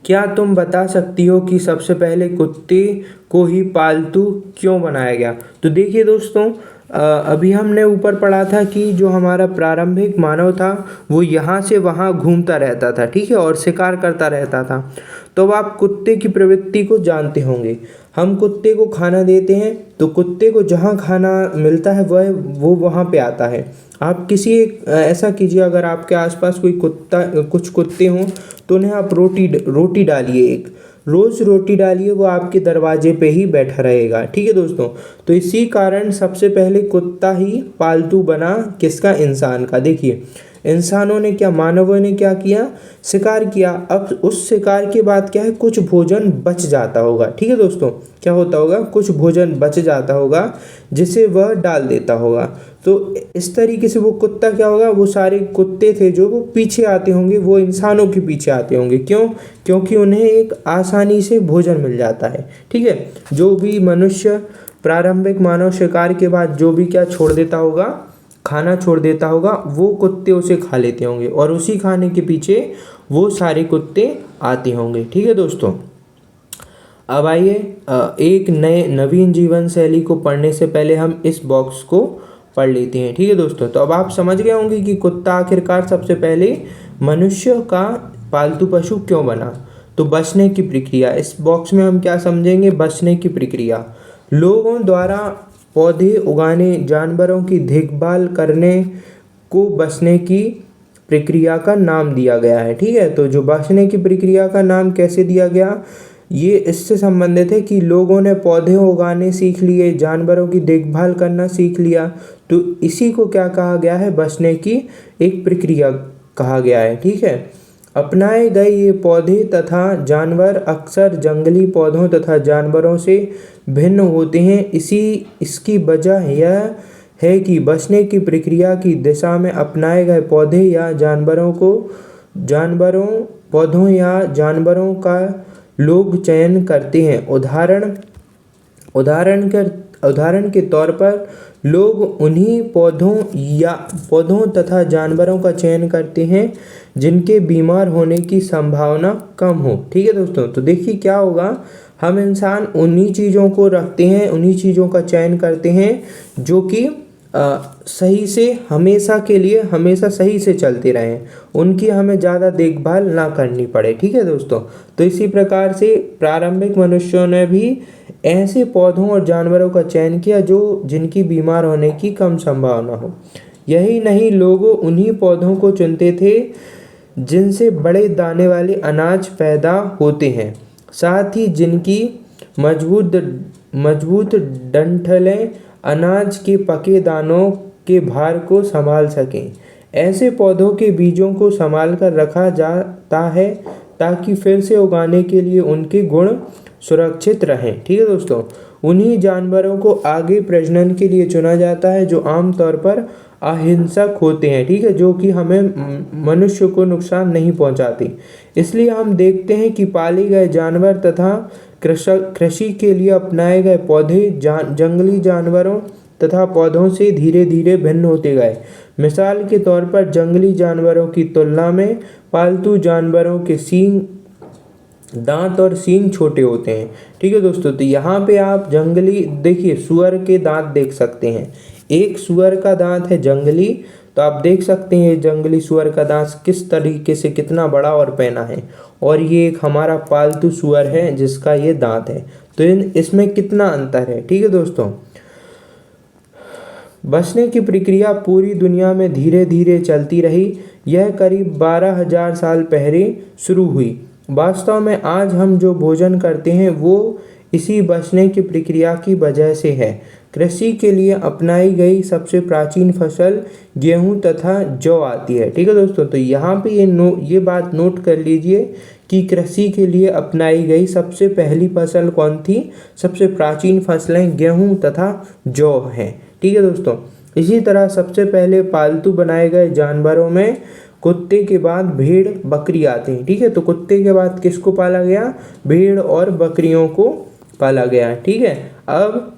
क्या तुम बता सकती हो कि सबसे पहले कुत्ते को ही पालतू क्यों बनाया गया। तो देखिए दोस्तों अभी हमने ऊपर पढ़ा था कि जो हमारा प्रारंभिक मानव था वो यहाँ से वहाँ घूमता रहता था, ठीक है, और शिकार करता रहता था। तो अब आप कुत्ते की प्रवृत्ति को जानते होंगे। हम कुत्ते को खाना देते हैं तो कुत्ते को जहाँ खाना मिलता है वो वहाँ पे आता है। आप ऐसा कीजिए, अगर आपके आसपास कुछ कुत्ते हों तो उन्हें आप रोटी डालिए, रोज़ रोटी डालिए, वो आपके दरवाजे पे ही बैठा रहेगा, ठीक है दोस्तों। तो इसी कारण सबसे पहले कुत्ता ही पालतू बना, किसका, इंसान का। देखिए मानवों ने क्या किया, शिकार किया। अब उस शिकार के बाद क्या है, कुछ भोजन बच जाता होगा, ठीक है दोस्तों। क्या होता होगा, कुछ भोजन बच जाता होगा जिसे वह डाल देता होगा। तो इस तरीके से वो कुत्ता क्या होगा, वो सारे कुत्ते थे जो वो पीछे आते होंगे, वो इंसानों के पीछे आते होंगे। क्यों, क्योंकि उन्हें एक आसानी से भोजन मिल जाता है, ठीक है। जो भी मनुष्य प्रारंभिक मानव शिकार के बाद जो भी क्या छोड़ देता होगा, खाना छोड़ देता होगा, वो कुत्ते उसे खा लेते होंगे और उसी खाने के पीछे वो सारे कुत्ते आते होंगे, ठीक है दोस्तों। अब आइए एक नवीन जीवन शैली को पढ़ने से पहले हम इस बॉक्स को पढ़ लेते हैं। ठीक है दोस्तों, तो अब आप समझ गए होंगे कि कुत्ता आखिरकार सबसे पहले मनुष्य का पालतू पशु क्यों बना। तो बचने की प्रक्रिया, इस बॉक्स में हम क्या समझेंगे, बचने की प्रक्रिया। लोगों द्वारा पौधे उगाने, जानवरों की देखभाल करने को बचने की प्रक्रिया का नाम दिया गया है। ठीक है, तो जो बचने की प्रक्रिया का नाम कैसे दिया गया, ये इससे संबंधित है कि लोगों ने पौधे उगाने सीख लिए, जानवरों की देखभाल करना सीख लिया, तो इसी को क्या कहा गया है, बचने की एक प्रक्रिया कहा गया है। ठीक है, अपनाए गए ये पौधे तथा जानवर अक्सर जंगली पौधों तथा जानवरों से भिन्न होते हैं। इसकी वजह यह है कि बचने की प्रक्रिया की दिशा में अपनाए गए पौधों या जानवरों का लोग चयन करते हैं। उदाहरण के तौर पर लोग उन्हीं पौधों तथा जानवरों का चयन करते हैं जिनके बीमार होने की संभावना कम हो। ठीक है दोस्तों, तो देखिए क्या होगा, हम इंसान उन्हीं चीज़ों को रखते हैं, उन्हीं चीज़ों का चयन करते हैं जो कि सही से हमेशा के लिए हमेशा सही से चलते रहें, उनकी हमें ज़्यादा देखभाल ना करनी पड़े। ठीक है दोस्तों, तो इसी प्रकार से प्रारंभिक मनुष्यों ने भी ऐसे पौधों और जानवरों का चयन किया जिनकी बीमार होने की कम संभावना हो। यही नहीं, लोग उन्हीं पौधों को चुनते थे जिनसे बड़े दाने वाले अनाज पैदा होते हैं, साथ ही जिनकी मजबूत डंठलें अनाज के पके दानों के भार को संभाल सकें। ऐसे पौधों के बीजों को संभाल कर रखा जाता है ताकि फिर से उगाने के लिए उनके गुण सुरक्षित रहें। ठीक है दोस्तों, उन्हीं जानवरों को आगे प्रजनन के लिए चुना जाता है जो आमतौर पर अहिंसक होते हैं। ठीक है, जो कि हमें मनुष्य को नुकसान नहीं पहुंचाते। इसलिए हम देखते हैं कि पाले गए जानवर तथा कृषि के लिए अपनाए गए पौधे जंगली जानवरों तथा पौधों से धीरे धीरे भिन्न होते गए। मिसाल के तौर पर जंगली जानवरों की तुलना में पालतू जानवरों के दांत और सींग छोटे होते हैं। ठीक है दोस्तों, तो यहाँ पे आप जंगली देखिए सूअर के दांत देख सकते हैं। एक सूअर का दांत है जंगली, तो आप देख सकते हैं जंगली सूअर का दांत किस तरीके से कितना बड़ा और पैना है, और ये एक हमारा पालतू सूअर है जिसका ये दांत है। तो इसमें कितना अंतर है। ठीक है दोस्तों, बचने की प्रक्रिया पूरी दुनिया में धीरे धीरे चलती रही। यह करीब 12,000 साल पहले शुरू हुई। वास्तव में आज हम जो भोजन करते हैं वो इसी बचने की प्रक्रिया की वजह से है। कृषि के लिए अपनाई गई सबसे प्राचीन फसल गेहूं तथा जौ आती है। ठीक है दोस्तों, तो यहाँ पे ये बात नोट कर लीजिए कि कृषि के लिए अपनाई गई सबसे पहली फसल कौन थी, सबसे प्राचीन फसलें गेहूं तथा जौ हैं। ठीक है दोस्तों, इसी तरह सबसे पहले पालतू बनाए गए जानवरों में कुत्ते के बाद भेड़ बकरी आते हैं। ठीक है, तो कुत्ते के बाद किसको पाला गया, भेड़ और बकरियों को पाला गया। ठीक है, अब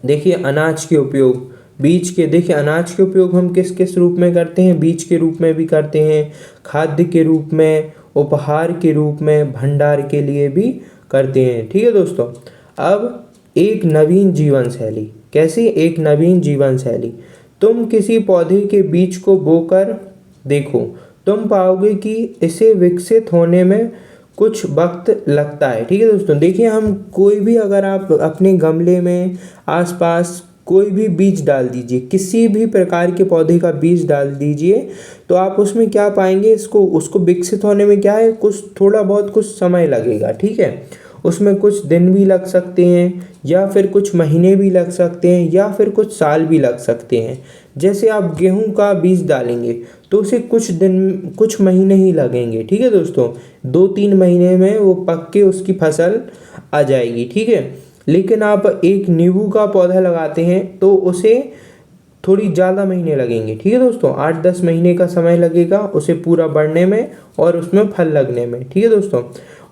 देखिए अनाज के उपयोग, देखिए अनाज के उपयोग हम किस किस रूप में करते हैं, बीज के रूप में भी करते हैं, खाद्य के रूप में, उपहार के रूप में, भंडार के लिए भी करते हैं। ठीक है दोस्तों, अब एक नवीन जीवन शैली, कैसी, एक नवीन जीवन शैली। तुम किसी पौधे के बीज को बोकर देखो, तुम पाओगे कि इसे विकसित होने में कुछ वक्त लगता है। ठीक है दोस्तों, देखिए हम कोई भी, अगर आप अपने गमले में आसपास कोई भी बीज डाल दीजिए, किसी भी प्रकार के पौधे का बीज डाल दीजिए, तो आप उसमें क्या पाएंगे, उसको विकसित होने में क्या है, थोड़ा बहुत कुछ समय लगेगा। ठीक है, उसमें कुछ दिन भी लग सकते हैं, या फिर कुछ महीने भी लग सकते हैं, या फिर कुछ साल भी लग सकते हैं। जैसे आप गेहूं का बीज डालेंगे तो उसे कुछ महीने ही लगेंगे। ठीक है दोस्तों, 2-3 महीने में वो पक के उसकी फसल आ जाएगी। ठीक है, लेकिन आप एक नींबू का पौधा लगाते हैं तो उसे थोड़ी ज़्यादा महीने लगेंगे। ठीक है दोस्तों, 8-10 महीने का समय लगेगा उसे पूरा बढ़ने में और उसमें फल लगने में। ठीक है दोस्तों,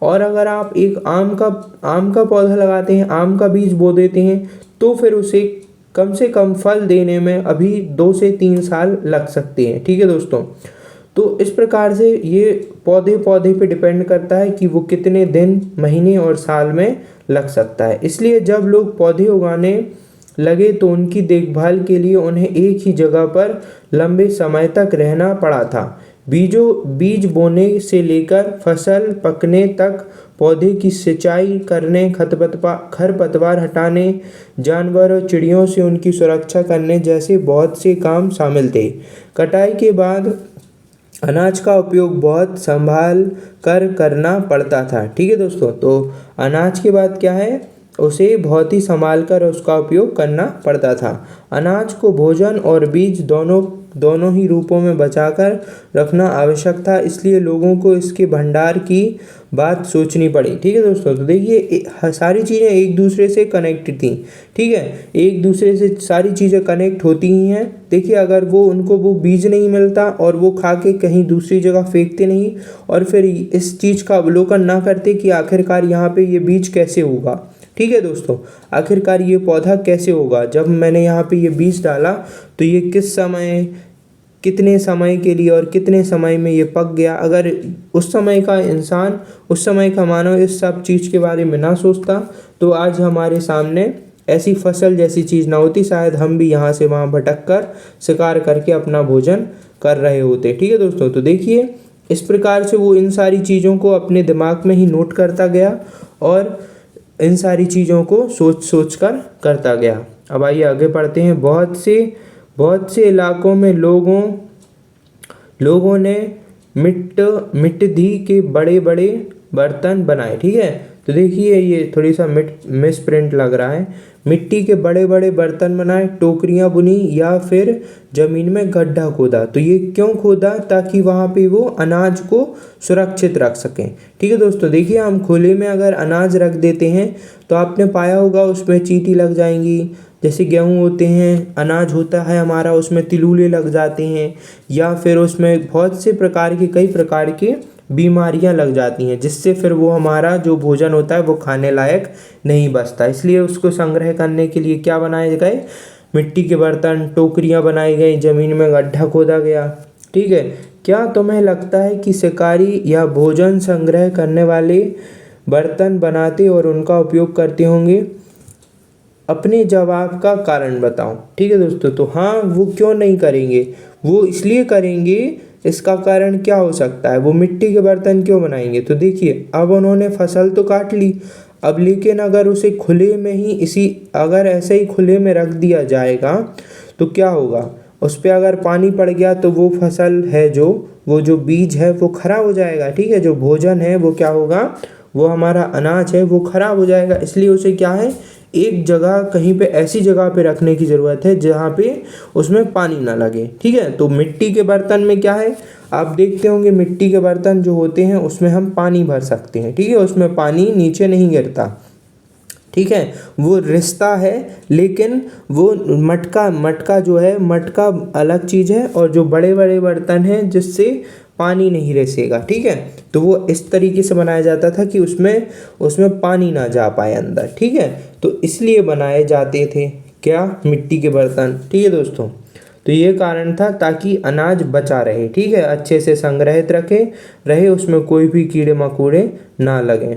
और अगर आप एक आम का पौधा लगाते हैं, आम का बीज बो देते हैं, तो फिर उसे कम से कम फल देने में अभी 2 से 3 साल लग सकते हैं। ठीक है दोस्तों, तो इस प्रकार से ये पौधे पे डिपेंड करता है कि वो कितने दिन, महीने और साल में लग सकता है। इसलिए जब लोग पौधे उगाने लगे तो उनकी देखभाल के लिए उन्हें एक ही जगह पर लंबे समय तक रहना पड़ा था। बीज बोने से लेकर फसल पकने तक पौधे की सिंचाई करने, खरपतवार हटाने, जानवर और चिड़ियों से उनकी सुरक्षा करने जैसे बहुत से काम शामिल थे। कटाई के बाद अनाज का उपयोग बहुत संभाल कर करना पड़ता था। ठीक है दोस्तों, तो अनाज के बाद क्या है, उसे बहुत ही संभाल कर उसका उपयोग करना पड़ता था। अनाज को भोजन और बीज दोनों ही रूपों में बचाकर रखना आवश्यक था, इसलिए लोगों को इसके भंडार की बात सोचनी पड़ी। ठीक है दोस्तों, तो देखिए सारी चीज़ें एक दूसरे से कनेक्टेड थी। ठीक है, एक दूसरे से सारी चीज़ें कनेक्ट होती ही हैं। देखिए अगर उनको वो बीज नहीं मिलता और वो खा के कहीं दूसरी जगह फेंकते नहीं और फिर इस चीज़ का अवलोकन ना करते कि आखिरकार यहाँ पे ये बीज कैसे होगा। ठीक है दोस्तों, आखिरकार ये पौधा कैसे होगा, जब मैंने यहाँ पे ये बीज डाला तो ये किस समय, कितने समय के लिए और कितने समय में ये पक गया। अगर उस समय का इंसान, उस समय का मानव इस सब चीज़ के बारे में ना सोचता तो आज हमारे सामने ऐसी फसल जैसी चीज़ ना होती, शायद हम भी यहाँ से वहाँ भटक कर शिकार करके अपना भोजन कर रहे होते। ठीक है दोस्तों, तो देखिए इस प्रकार से वो इन सारी चीज़ों को अपने दिमाग में ही नोट करता गया और इन सारी चीज़ों को सोच कर करता गया। अब आइए आगे पढ़ते हैं। बहुत से इलाकों में लोगों ने मिट्टी के बड़े बड़े बर्तन बनाए। ठीक है, तो देखिए ये थोड़ी सा मिस प्रिंट लग रहा है। मिट्टी के बड़े बड़े बर्तन बनाए, टोकरियाँ बुनी या फिर ज़मीन में गड्ढा खोदा। तो ये क्यों खोदा, ताकि वहाँ पे वो अनाज को सुरक्षित रख सकें। ठीक है दोस्तों, देखिए हम खुले में अगर अनाज रख देते हैं तो आपने पाया होगा उसमें चींटी लग जाएंगी। जैसे गेहूँ होते हैं, अनाज होता है हमारा, उसमें तिलुले लग जाते हैं या फिर उसमें बहुत से प्रकार के, कई प्रकार के बीमारियां लग जाती हैं, जिससे फिर वो हमारा जो भोजन होता है वो खाने लायक नहीं बचता। इसलिए उसको संग्रह करने के लिए क्या बनाए गए, मिट्टी के बर्तन, टोकरियां बनाई गई, ज़मीन में गड्ढा खोदा गया। ठीक है, क्या तुम्हें लगता है कि शिकारी या भोजन संग्रह करने वाले बर्तन बनाते और उनका उपयोग करते होंगे? अपने जवाब का कारण बताओ। ठीक है दोस्तों, तो हाँ, वो क्यों नहीं करेंगे, वो इसलिए करेंगे। इसका कारण क्या हो सकता है, वो मिट्टी के बर्तन क्यों बनाएंगे? तो देखिए अब उन्होंने फसल तो काट ली, अब लेकिन अगर उसे खुले में ही अगर ऐसे ही खुले में रख दिया जाएगा तो क्या होगा, उस पर अगर पानी पड़ गया तो वो फसल है, वो जो बीज है वो खराब हो जाएगा। ठीक है, जो भोजन है वो क्या होगा, वो हमारा अनाज है वो खराब हो जाएगा। इसलिए उसे क्या है, एक जगह कहीं पे ऐसी जगह पे रखने की ज़रूरत है जहाँ पे उसमें पानी ना लगे। ठीक है, तो मिट्टी के बर्तन में क्या है, आप देखते होंगे मिट्टी के बर्तन जो होते हैं उसमें हम पानी भर सकते हैं। ठीक है, उसमें पानी नीचे नहीं गिरता। ठीक है, वो रिश्ता है, लेकिन वो मटका जो है, मटका अलग चीज़ है और जो बड़े बड़े बर्तन हैं जिससे पानी नहीं रिसेगा। ठीक है, तो वो इस तरीके से बनाया जाता था कि उसमें पानी ना जा पाए अंदर। ठीक है, तो इसलिए बनाए जाते थे क्या, मिट्टी के बर्तन। ठीक है दोस्तों, तो ये कारण था ताकि अनाज बचा रहे। ठीक है, अच्छे से संग्रहित रहे, उसमें कोई भी कीड़े मकोड़े ना लगें।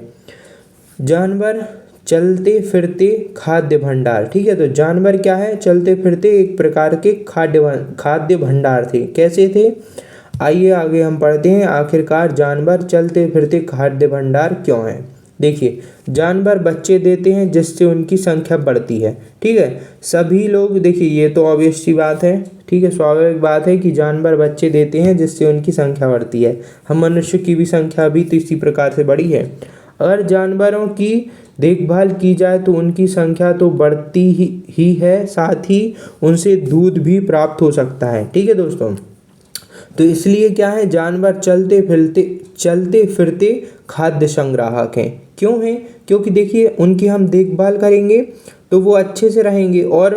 जानवर चलते फिरते खाद्य भंडार। ठीक है, तो जानवर क्या है, चलते फिरते एक प्रकार के खाद्य भंडार थे। कैसे थे, आइए आगे हम पढ़ते हैं। आखिरकार जानवर चलते फिरते खाद्य भंडार क्यों हैं? देखिए, जानवर बच्चे देते हैं जिससे उनकी संख्या बढ़ती है। ठीक है, सभी लोग, देखिए ये तो ऑब्वियस सी बात है। ठीक है, स्वाभाविक बात है कि जानवर बच्चे देते हैं जिससे उनकी संख्या बढ़ती है। हम मनुष्य की भी संख्या भी तो इसी प्रकार से बढ़ी है। अगर जानवरों की देखभाल की जाए तो उनकी संख्या तो बढ़ती ही है, साथ ही उनसे दूध भी प्राप्त हो सकता है। ठीक है दोस्तों, तो इसलिए क्या है, जानवर चलते फिरते खाद्य संग्राहक हैं। क्यों हैं, क्योंकि देखिए उनकी हम देखभाल करेंगे तो वो अच्छे से रहेंगे और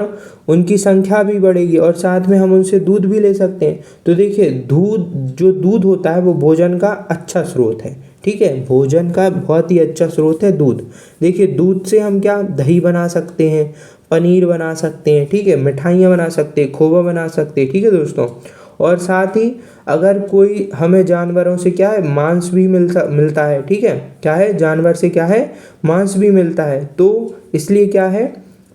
उनकी संख्या भी बढ़ेगी और साथ में हम उनसे दूध भी ले सकते हैं। तो देखिए दूध होता है वो भोजन का अच्छा स्रोत है। ठीक है, भोजन का बहुत ही अच्छा स्रोत है दूध। देखिए दूध से हम क्या, दही बना सकते हैं, पनीर बना सकते हैं। ठीक है, मिठाइयाँ बना सकते हैं, खोवा बना सकते हैं। ठीक है दोस्तों, और साथ ही अगर कोई हमें जानवरों से क्या है, मांस भी मिलता है। ठीक है, क्या है, जानवर से क्या है, मांस भी मिलता है। तो इसलिए क्या है,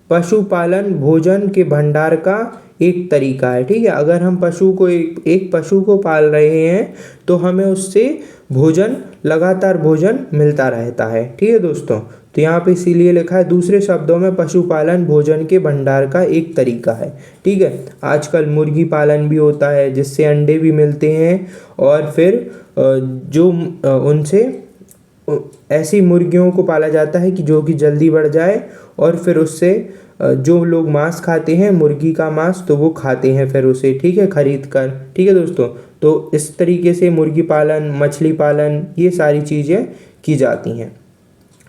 पशुपालन भोजन के भंडार का एक तरीका है। ठीक है, अगर हम पशु को एक पशु को पाल रहे हैं तो हमें उससे भोजन लगातार भोजन मिलता रहता है। ठीक है दोस्तों, तो यहाँ पे इसीलिए लिखा है, दूसरे शब्दों में पशुपालन भोजन के भंडार का एक तरीका है। ठीक है, आजकल मुर्गी पालन भी होता है जिससे अंडे भी मिलते हैं और फिर जो उनसे ऐसी मुर्गियों को पाला जाता है कि जो कि जल्दी बढ़ जाए और फिर उससे जो लोग मांस खाते हैं मुर्गी का मांस तो वो खाते हैं फिर उसे, ठीक है, खरीद कर। ठीक है दोस्तों, तो इस तरीके से मुर्गी पालन, मछली पालन, ये सारी चीज़ें की जाती हैं।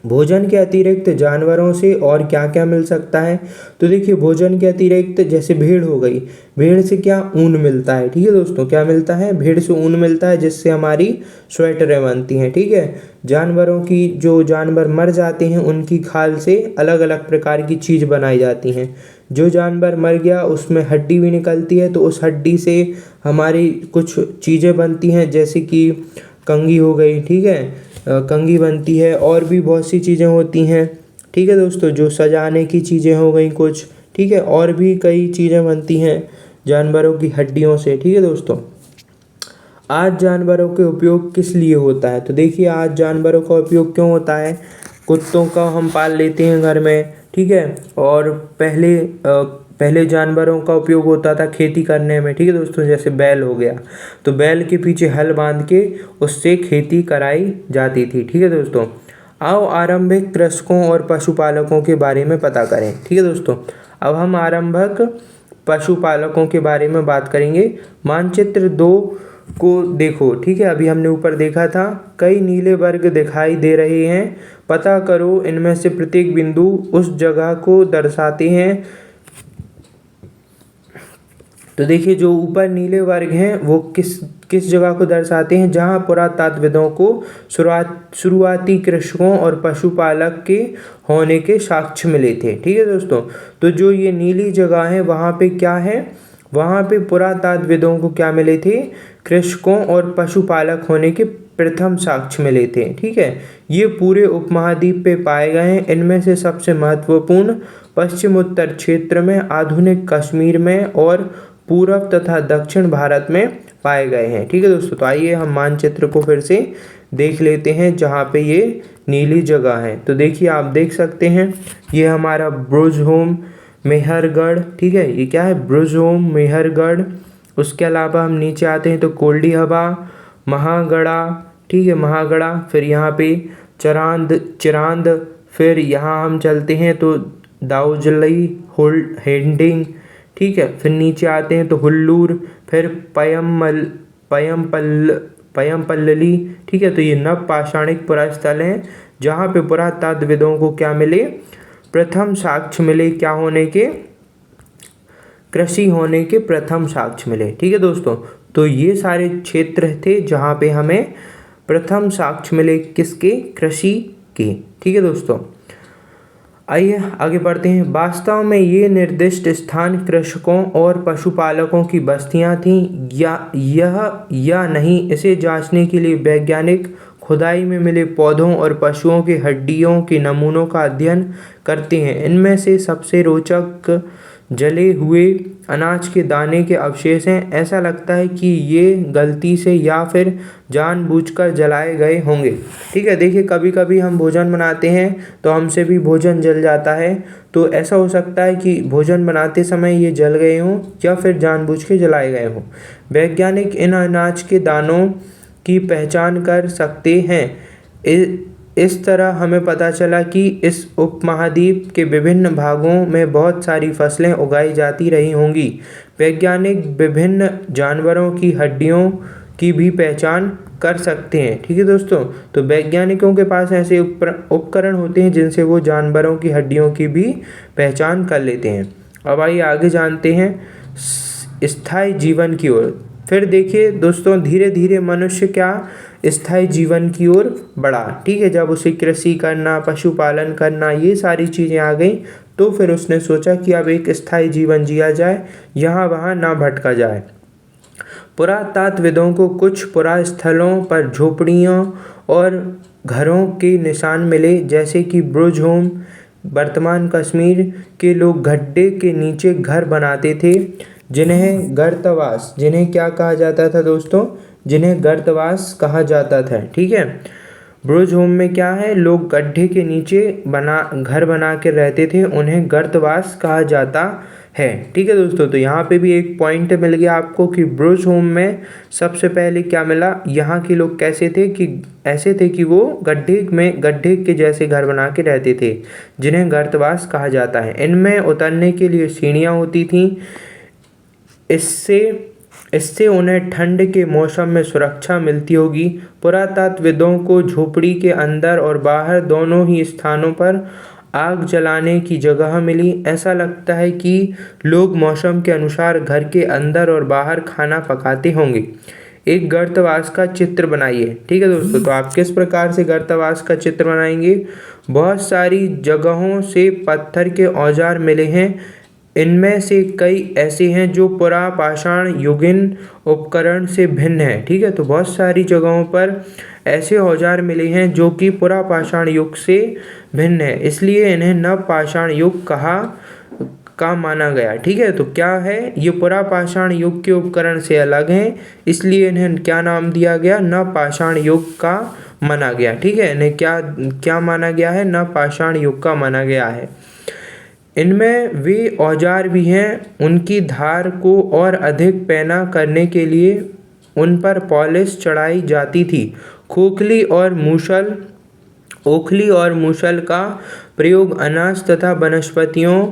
भोजन के अतिरिक्त जानवरों से और क्या क्या मिल सकता है? तो देखिए, भोजन के अतिरिक्त जैसे भेड़ हो गई, भेड़ से क्या ऊन मिलता है। ठीक है दोस्तों, क्या मिलता है? भेड़ से ऊन मिलता है जिससे हमारी स्वेटरें बनती हैं। ठीक है, जानवरों की, जो जानवर मर जाते हैं उनकी खाल से अलग अलग प्रकार की चीज़ बनाई जाती हैं। जो जानवर मर गया उसमें हड्डी भी निकलती है तो उस हड्डी से हमारी कुछ चीज़ें बनती हैं, जैसे कि कंघी हो गई। ठीक है, कंघी बनती है और भी बहुत सी चीज़ें होती हैं। ठीक है दोस्तों, जो सजाने की चीज़ें हो गई कुछ। ठीक है, और भी कई चीज़ें बनती हैं जानवरों की हड्डियों से। ठीक है दोस्तों, आज जानवरों के उपयोग किस लिए होता है? तो देखिए, आज जानवरों का उपयोग क्यों होता है? कुत्तों का हम पाल लेते हैं घर में। ठीक है, और पहले जानवरों का उपयोग होता था खेती करने में। ठीक है दोस्तों, जैसे बैल हो गया तो बैल के पीछे हल बांध के उससे खेती कराई जाती थी। ठीक है दोस्तों, आओ आरंभिक कृषकों और पशुपालकों के बारे में पता करें। ठीक है दोस्तों, अब हम आरंभिक पशुपालकों के बारे में बात करेंगे। मानचित्र 2 को देखो। ठीक है, अभी हमने ऊपर देखा था, कई नीले वर्ग दिखाई दे रहे हैं, पता करो इनमें से प्रत्येक बिंदु उस जगह को दर्शाते हैं। तो देखिए, जो ऊपर नीले वर्ग हैं वो किस जगह को दर्शाते हैं? जहां पुरातत्वविदों को शुरुआती कृषकों और पशुपालक के होने के साक्ष्य मिले थे। ठीक है दोस्तों, तो जो ये नीली जगह है वहाँ पे क्या है? वहाँ पे पुरातत्वविदों को क्या मिले थे? कृषकों और पशुपालक होने के प्रथम साक्ष्य मिले थे। ठीक है, ये पूरे उपमहाद्वीप पे पाए गए हैं। इनमें से सबसे महत्वपूर्ण पश्चिम उत्तर क्षेत्र में, आधुनिक कश्मीर में और पूर्व तथा दक्षिण भारत में पाए गए हैं। ठीक है दोस्तों, तो आइए हम मानचित्र को फिर से देख लेते हैं जहाँ पे ये नीली जगह है। तो देखिए, आप देख सकते हैं ये हमारा ब्रुजहोम, मेहरगढ़। ठीक है, ये क्या है? ब्रुजहोम, मेहरगढ़। उसके अलावा हम नीचे आते हैं तो कोल्डीहवा, महागढ़ा। ठीक है, महागढ़ा। फिर यहाँ पे चिरांद। फिर यहाँ हम चलते हैं तो दाऊजलई, हेडिंग। ठीक है, फिर नीचे आते हैं तो हुल्लूर, फिर पयमपल्लली। ठीक है, तो ये नव पाषाणिक पुरास्थल हैं जहाँ पे पुरातत्वविदों को क्या मिले? प्रथम साक्ष्य मिले। क्या होने के? कृषि होने के प्रथम साक्ष्य मिले। ठीक है दोस्तों, तो ये सारे क्षेत्र थे जहाँ पे हमें प्रथम साक्ष्य मिले। किसके? कृषि के। ठीक है दोस्तों, आइए आगे बढ़ते हैं। वास्तव में ये निर्दिष्ट स्थान कृषकों और पशुपालकों की बस्तियां थीं या नहीं, इसे जांचने के लिए वैज्ञानिक खुदाई में मिले पौधों और पशुओं के हड्डियों के नमूनों का अध्ययन करते हैं। इनमें से सबसे रोचक जले हुए अनाज के दाने के अवशेष हैं। ऐसा लगता है कि ये गलती से या फिर जानबूझकर जलाए गए होंगे। ठीक है, देखिए, कभी कभी हम भोजन बनाते हैं तो हमसे भी भोजन जल जाता है, तो ऐसा हो सकता है कि भोजन बनाते समय ये जल गए हों या फिर जानबूझ के जलाए गए हों। वैज्ञानिक इन अनाज के दानों की पहचान कर सकते हैं। इस तरह हमें पता चला कि इस उपमहाद्वीप के विभिन्न भागों में बहुत सारी फसलें उगाई जाती रही होंगी। वैज्ञानिक विभिन्न जानवरों की हड्डियों की भी पहचान कर सकते हैं। ठीक है दोस्तों, तो वैज्ञानिकों के पास ऐसे उपकरण होते हैं जिनसे वो जानवरों की हड्डियों की भी पहचान कर लेते हैं। अब आइए आगे जानते हैं स्थायी जीवन की ओर। फिर देखिए दोस्तों, धीरे धीरे मनुष्य क्या स्थायी जीवन की ओर बढ़ा। ठीक है, जब उसे कृषि करना, पशुपालन करना, ये सारी चीज़ें आ गई तो फिर उसने सोचा कि अब एक स्थायी जीवन जिया जाए, यहाँ वहाँ ना भटका जाए। पुरातत्वविदों को कुछ पुरास्थलों पर झोपड़ियों और घरों के निशान मिले, जैसे कि ब्रुजहोम, वर्तमान कश्मीर के लोग गड्ढे के नीचे घर बनाते थे, जिन्हें गर्तवास, जिन्हें क्या कहा जाता था दोस्तों, जिन्हें गर्तवास कहा जाता था। ठीक है, ब्रुज होम में क्या है, लोग गड्ढे के नीचे घर बना के रहते थे, उन्हें गर्तवास कहा जाता है। ठीक है दोस्तों, तो यहाँ पे भी एक पॉइंट मिल गया आपको कि ब्रुज होम में सबसे पहले क्या मिला, यहाँ के लोग कैसे थे कि ऐसे थे कि वो गड्ढे के जैसे घर बना के रहते थे, जिन्हें गर्तवास कहा जाता है। इनमें उतरने के लिए सीढ़ियाँ होती थीं। इससे उन्हें ठंड के मौसम में सुरक्षा मिलती होगी। पुरातत्वविदों को झोपड़ी के अंदर और बाहर दोनों ही स्थानों पर आग जलाने की जगह मिली। ऐसा लगता है कि लोग मौसम के अनुसार घर के अंदर और बाहर खाना पकाते होंगे। एक गर्तवास का चित्र बनाइए। ठीक है दोस्तों, तो आप किस प्रकार से गर्तवास का चित्र बनाएंगे। बहुत सारी जगहों से पत्थर के औजार मिले हैं। इनमें से कई ऐसे हैं जो पुरापाषाण युगीन उपकरण से भिन्न है। ठीक है, तो बहुत सारी जगहों पर ऐसे औजार मिले हैं जो कि पुरापाषाण युग से भिन्न है, इसलिए इन्हें नवपाषाण युग का माना गया। ठीक है, तो क्या है, ये पुरापाषाण युग के उपकरण से अलग हैं, इसलिए इन्हें क्या नाम दिया गया, नवपाषाण युग का माना गया। ठीक है, इन्हें क्या माना गया है, नवपाषाण युग का माना गया है। इनमें वे औजार भी हैं, उनकी धार को और अधिक पैना करने के लिए उन पर पॉलिश चढ़ाई जाती थी। ओखली और मूसल का प्रयोग अनाज तथा वनस्पतियों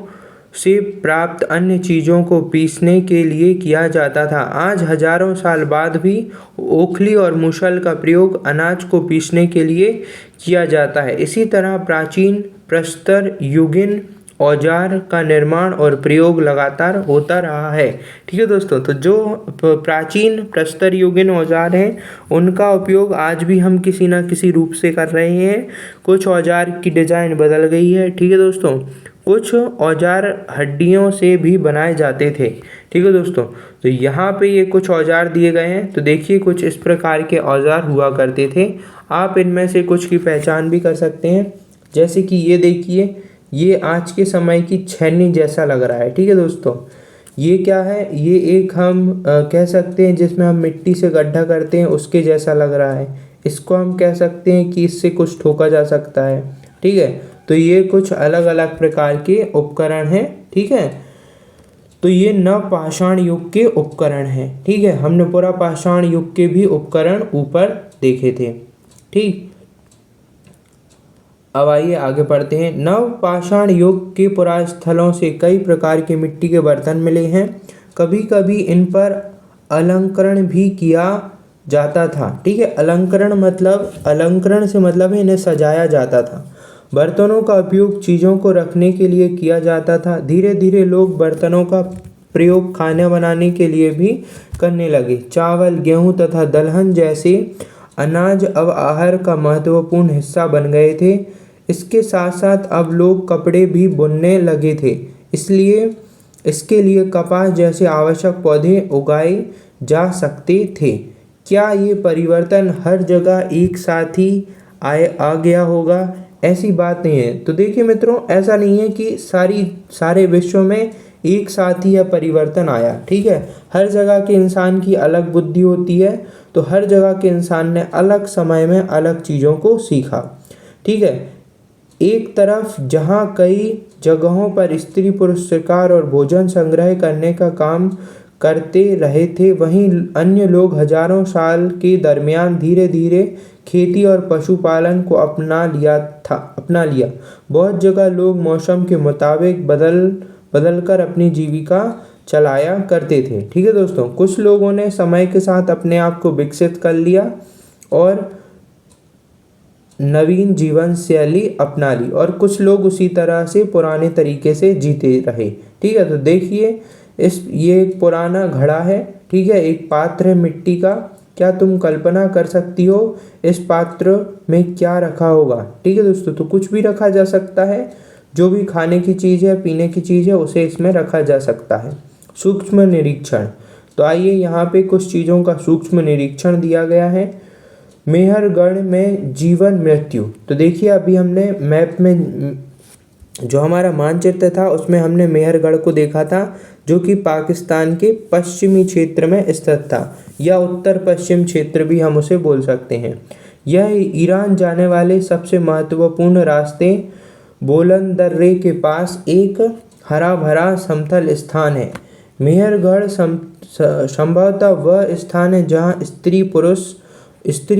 से प्राप्त अन्य चीज़ों को पीसने के लिए किया जाता था। आज हजारों साल बाद भी ओखली और मूसल का प्रयोग अनाज को पीसने के लिए किया जाता है। इसी तरह प्राचीन प्रस्तर युगीन औजार का निर्माण और प्रयोग लगातार होता रहा है। ठीक है दोस्तों, तो जो प्राचीन प्रस्तर युगीन औजार हैं उनका उपयोग आज भी हम किसी न किसी रूप से कर रहे हैं। कुछ औजार की डिज़ाइन बदल गई है। ठीक है दोस्तों, कुछ औजार हड्डियों से भी बनाए जाते थे। ठीक है दोस्तों, तो यहाँ पे ये कुछ औजार दिए गए हैं, तो देखिए कुछ इस प्रकार के औजार हुआ करते थे। आप इनमें से कुछ की पहचान भी कर सकते हैं, जैसे कि ये देखिए, ये आज के समय की छेनी जैसा लग रहा है। ठीक है दोस्तों, ये क्या है, ये एक हम कह सकते हैं जिसमें हम मिट्टी से गड्ढा करते हैं उसके जैसा लग रहा है। इसको हम कह सकते हैं कि इससे कुछ ठोका जा सकता है। ठीक है, तो ये कुछ अलग अलग प्रकार के उपकरण हैं। ठीक है, तो ये नवपाषाण युग के उपकरण हैं। ठीक है, हमने पुरापाषाण युग के भी उपकरण ऊपर देखे थे। ठीक, अब आइए आगे पढ़ते हैं। नवपाषाण युग के पुरास्थलों से कई प्रकार के मिट्टी के बर्तन मिले हैं। कभी कभी इन पर अलंकरण भी किया जाता था। ठीक है, अलंकरण से मतलब है इन्हें सजाया जाता था। बर्तनों का उपयोग चीज़ों को रखने के लिए किया जाता था। धीरे धीरे लोग बर्तनों का प्रयोग खाना बनाने के लिए भी करने लगे। चावल, गेहूँ तथा दलहन जैसे अनाज अब आहार का महत्वपूर्ण हिस्सा बन गए थे। इसके साथ साथ अब लोग कपड़े भी बुनने लगे थे, इसलिए इसके लिए कपास जैसे आवश्यक पौधे उगाए जा सकते थे। क्या ये परिवर्तन हर जगह एक साथ ही आ गया होगा? ऐसी बात नहीं है। तो देखिए मित्रों, ऐसा नहीं है कि सारे विश्व में एक साथ ही यह परिवर्तन आया। ठीक है, हर जगह के इंसान की अलग बुद्धि होती है, तो हर जगह के इंसान ने अलग समय में अलग चीज़ों को सीखा। ठीक है, एक तरफ जहाँ कई जगहों पर स्त्री पुरुष शिकार और भोजन संग्रह करने का काम करते रहे थे, वहीं अन्य लोग हजारों साल के दरमियान धीरे धीरे खेती और पशुपालन को अपना लिया। बहुत जगह लोग मौसम के मुताबिक बदल कर अपनी जीविका चलाया करते थे। ठीक है दोस्तों, कुछ लोगों ने समय के साथ अपने आप को विकसित कर लिया और नवीन जीवन शैली अपना ली, और कुछ लोग उसी तरह से पुराने तरीके से जीते रहे। ठीक है, तो देखिए ये एक पुराना घड़ा है। ठीक है, एक पात्र है मिट्टी का। क्या तुम कल्पना कर सकती हो इस पात्र में क्या रखा होगा? ठीक है दोस्तों, तो कुछ भी रखा जा सकता है, जो भी खाने की चीज़ है, पीने की चीज़ है, उसे इसमें रखा जा सकता है। सूक्ष्म निरीक्षण, तो आइए यहाँ पे कुछ चीज़ों का सूक्ष्म निरीक्षण दिया गया है। मेहरगढ़ में जीवन मृत्यु, तो देखिए अभी हमने मैप में जो हमारा मानचित्र था उसमें हमने मेहरगढ़ को देखा था, जो कि पाकिस्तान के पश्चिमी क्षेत्र में स्थित था, या उत्तर पश्चिम क्षेत्र भी हम उसे बोल सकते हैं। यह ईरान जाने वाले सबसे महत्वपूर्ण रास्ते बोलन दर्रे के पास एक हरा भरा समतल स्थान है। मेहरगढ़ संभवतः वह स्थान है जहाँ स्त्री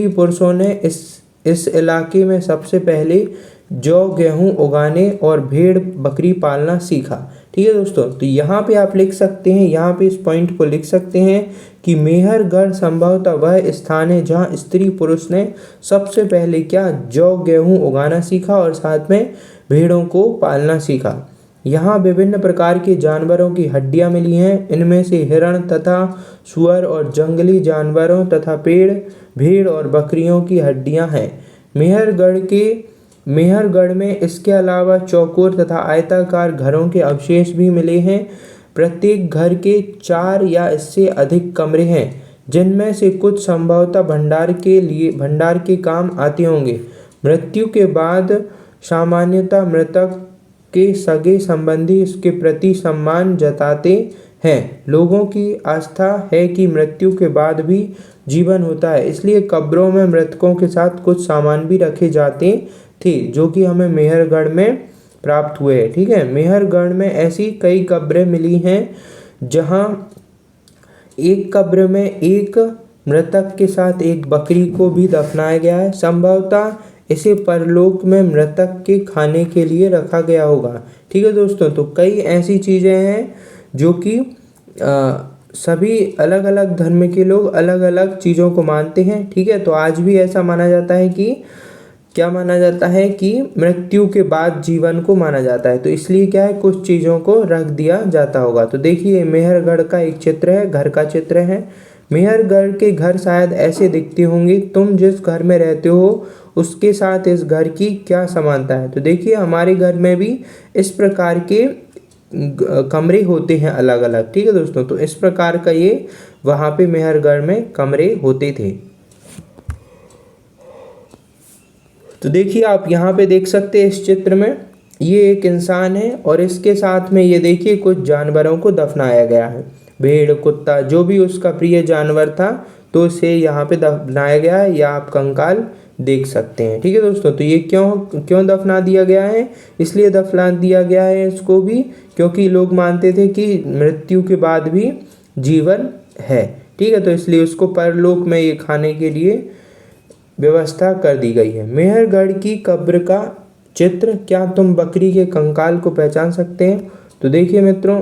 पुरुषों ने इस इलाके में सबसे पहले जौ गेहूँ उगाने और भेड़ बकरी पालना सीखा। ठीक है दोस्तों, तो यहाँ पे आप लिख सकते हैं, यहाँ पे इस पॉइंट को लिख सकते हैं कि मेहरगढ़ संभवतः वह स्थान है जहाँ स्त्री पुरुष ने सबसे पहले क्या जौ गेहूँ उगाना सीखा और साथ में भेड़ों को पालना सीखा। यहाँ विभिन्न प्रकार के जानवरों की हड्डियाँ मिली हैं, इनमें से हिरण तथा सुअर और जंगली जानवरों तथा भेड़ और बकरियों की हड्डियाँ हैं। मेहरगढ़ में इसके अलावा चौकोर तथा आयताकार घरों के अवशेष भी मिले हैं। प्रत्येक घर के 4 या इससे अधिक कमरे हैं, जिनमें से कुछ संभवतः भंडार के काम आते होंगे। मृत्यु के बाद सामान्यतः मृतक के सगे संबंधी इसके प्रति सम्मान जताते हैं। लोगों की आस्था है कि मृत्यु के बाद भी जीवन होता है, इसलिए कब्रों में मृतकों के साथ कुछ सामान भी रखे जाते थे, जो कि हमें मेहरगढ़ में प्राप्त हुए हैं। ठीक है, मेहरगढ़ में ऐसी कई कब्रें मिली हैं जहां एक कब्र में एक मृतक के साथ एक बकरी को भी दफनाया गया है। संभवतः इसे परलोक में मृतक के खाने के लिए रखा गया होगा। ठीक है दोस्तों, तो कई ऐसी चीज़ें हैं जो कि सभी अलग अलग धर्म के लोग अलग अलग चीज़ों को मानते हैं। ठीक है, तो आज भी ऐसा माना जाता है कि क्या माना जाता है कि मृत्यु के बाद जीवन को माना जाता है, तो इसलिए क्या है कुछ चीज़ों को रख दिया जाता होगा। तो देखिए मेहरगढ़ का एक चित्र है, घर का चित्र है। मेहरगढ़ के घर शायद ऐसे दिखते होंगे। तुम जिस घर में रहते हो उसके साथ इस घर की क्या समानता है। तो देखिए हमारे घर में भी इस प्रकार के कमरे होते हैं अलग अलग। ठीक है दोस्तों, तो इस प्रकार का ये वहाँ पे मेहरगढ़ में कमरे होते थे। तो देखिए आप यहाँ पे देख सकते हैं इस चित्र में ये एक इंसान है और इसके साथ में ये देखिए कुछ जानवरों को दफनाया गया है। भेड़, कुत्ता, जो भी उसका प्रिय जानवर था तो इसे यहाँ पे दफनाया गया है, या आप कंकाल देख सकते हैं। ठीक है दोस्तों, तो ये क्यों दफना दिया गया है, इसलिए दफना दिया गया है इसको भी क्योंकि लोग मानते थे कि मृत्यु के बाद भी जीवन है। ठीक है, तो इसलिए उसको परलोक में ये खाने के लिए व्यवस्था कर दी गई है। मेहरगढ़ की कब्र का चित्र, क्या तुम बकरी के कंकाल को पहचान सकते हैं। तो देखिए मित्रों,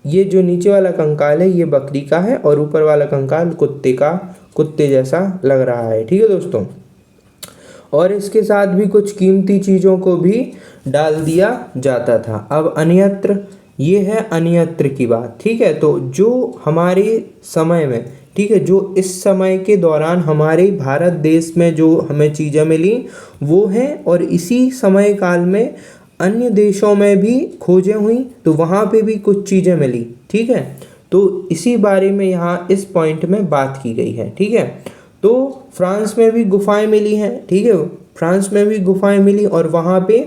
ये जो नीचे वाला कंकाल है ये बकरी का है और ऊपर वाला कंकाल कुत्ते जैसा लग रहा है। ठीक है दोस्तों, और इसके साथ भी कुछ कीमती चीज़ों को भी डाल दिया जाता था। अब अन्यत्र, ये है अन्यत्र की बात। ठीक है, तो जो हमारे समय में, ठीक है, जो इस समय के दौरान हमारे भारत देश में जो हमें चीज़ें मिली वो हैं, और इसी समय काल में अन्य देशों में भी खोजें हुई तो वहाँ पे भी कुछ चीज़ें मिली। ठीक है, तो इसी बारे में यहाँ इस पॉइंट में बात की गई है। ठीक है, तो फ्रांस में भी गुफाएं मिली हैं। ठीक है, फ्रांस में भी गुफाएं मिली और वहाँ पे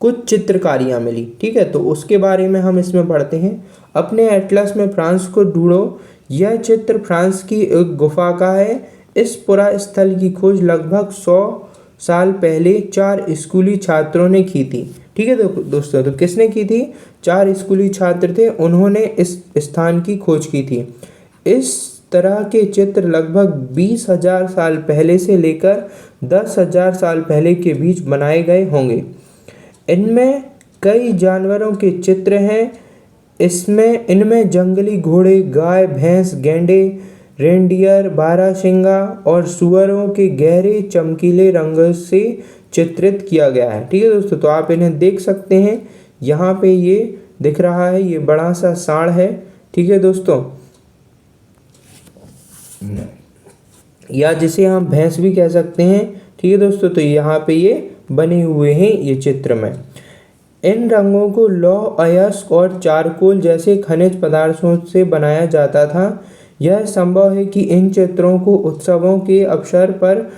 कुछ चित्रकारियाँ मिली। ठीक है, तो उसके बारे में हम इसमें पढ़ते हैं। अपने एटलस में फ्रांस को ढूंढो, यह चित्र फ्रांस की एक गुफा का है। इस पुरा स्थल की खोज लगभग 100 साल पहले 4 स्कूली छात्रों ने की थी। ठीक है दोस्तों, तो किसने की थी, 4 स्कूली छात्र थे, उन्होंने इस स्थान की खोज की थी। इस तरह के चित्र लगभग 20,000 साल पहले से लेकर 10,000 साल पहले के बीच बनाए गए होंगे। इनमें कई जानवरों के चित्र हैं। इनमें जंगली घोड़े, गाय, भैंस, गैंडे, रेंडियर, बारहसिंगा और सुअरों के गहरे चमकीले रंग से चित्रित किया गया है। ठीक है दोस्तों, तो आप इन्हें देख सकते हैं। यहाँ पे ये दिख रहा है, ये बड़ा सा सांड है। ठीक है दोस्तों, या जिसे हम भैंस भी कह सकते हैं। ठीक है दोस्तों, तो यहाँ पे ये बने हुए हैं ये चित्र में। इन रंगों को लौह अयस्क और चारकोल जैसे खनिज पदार्थों से बनाया जाता था। यह संभव है कि इन चित्रों को उत्सवों के अवसर पर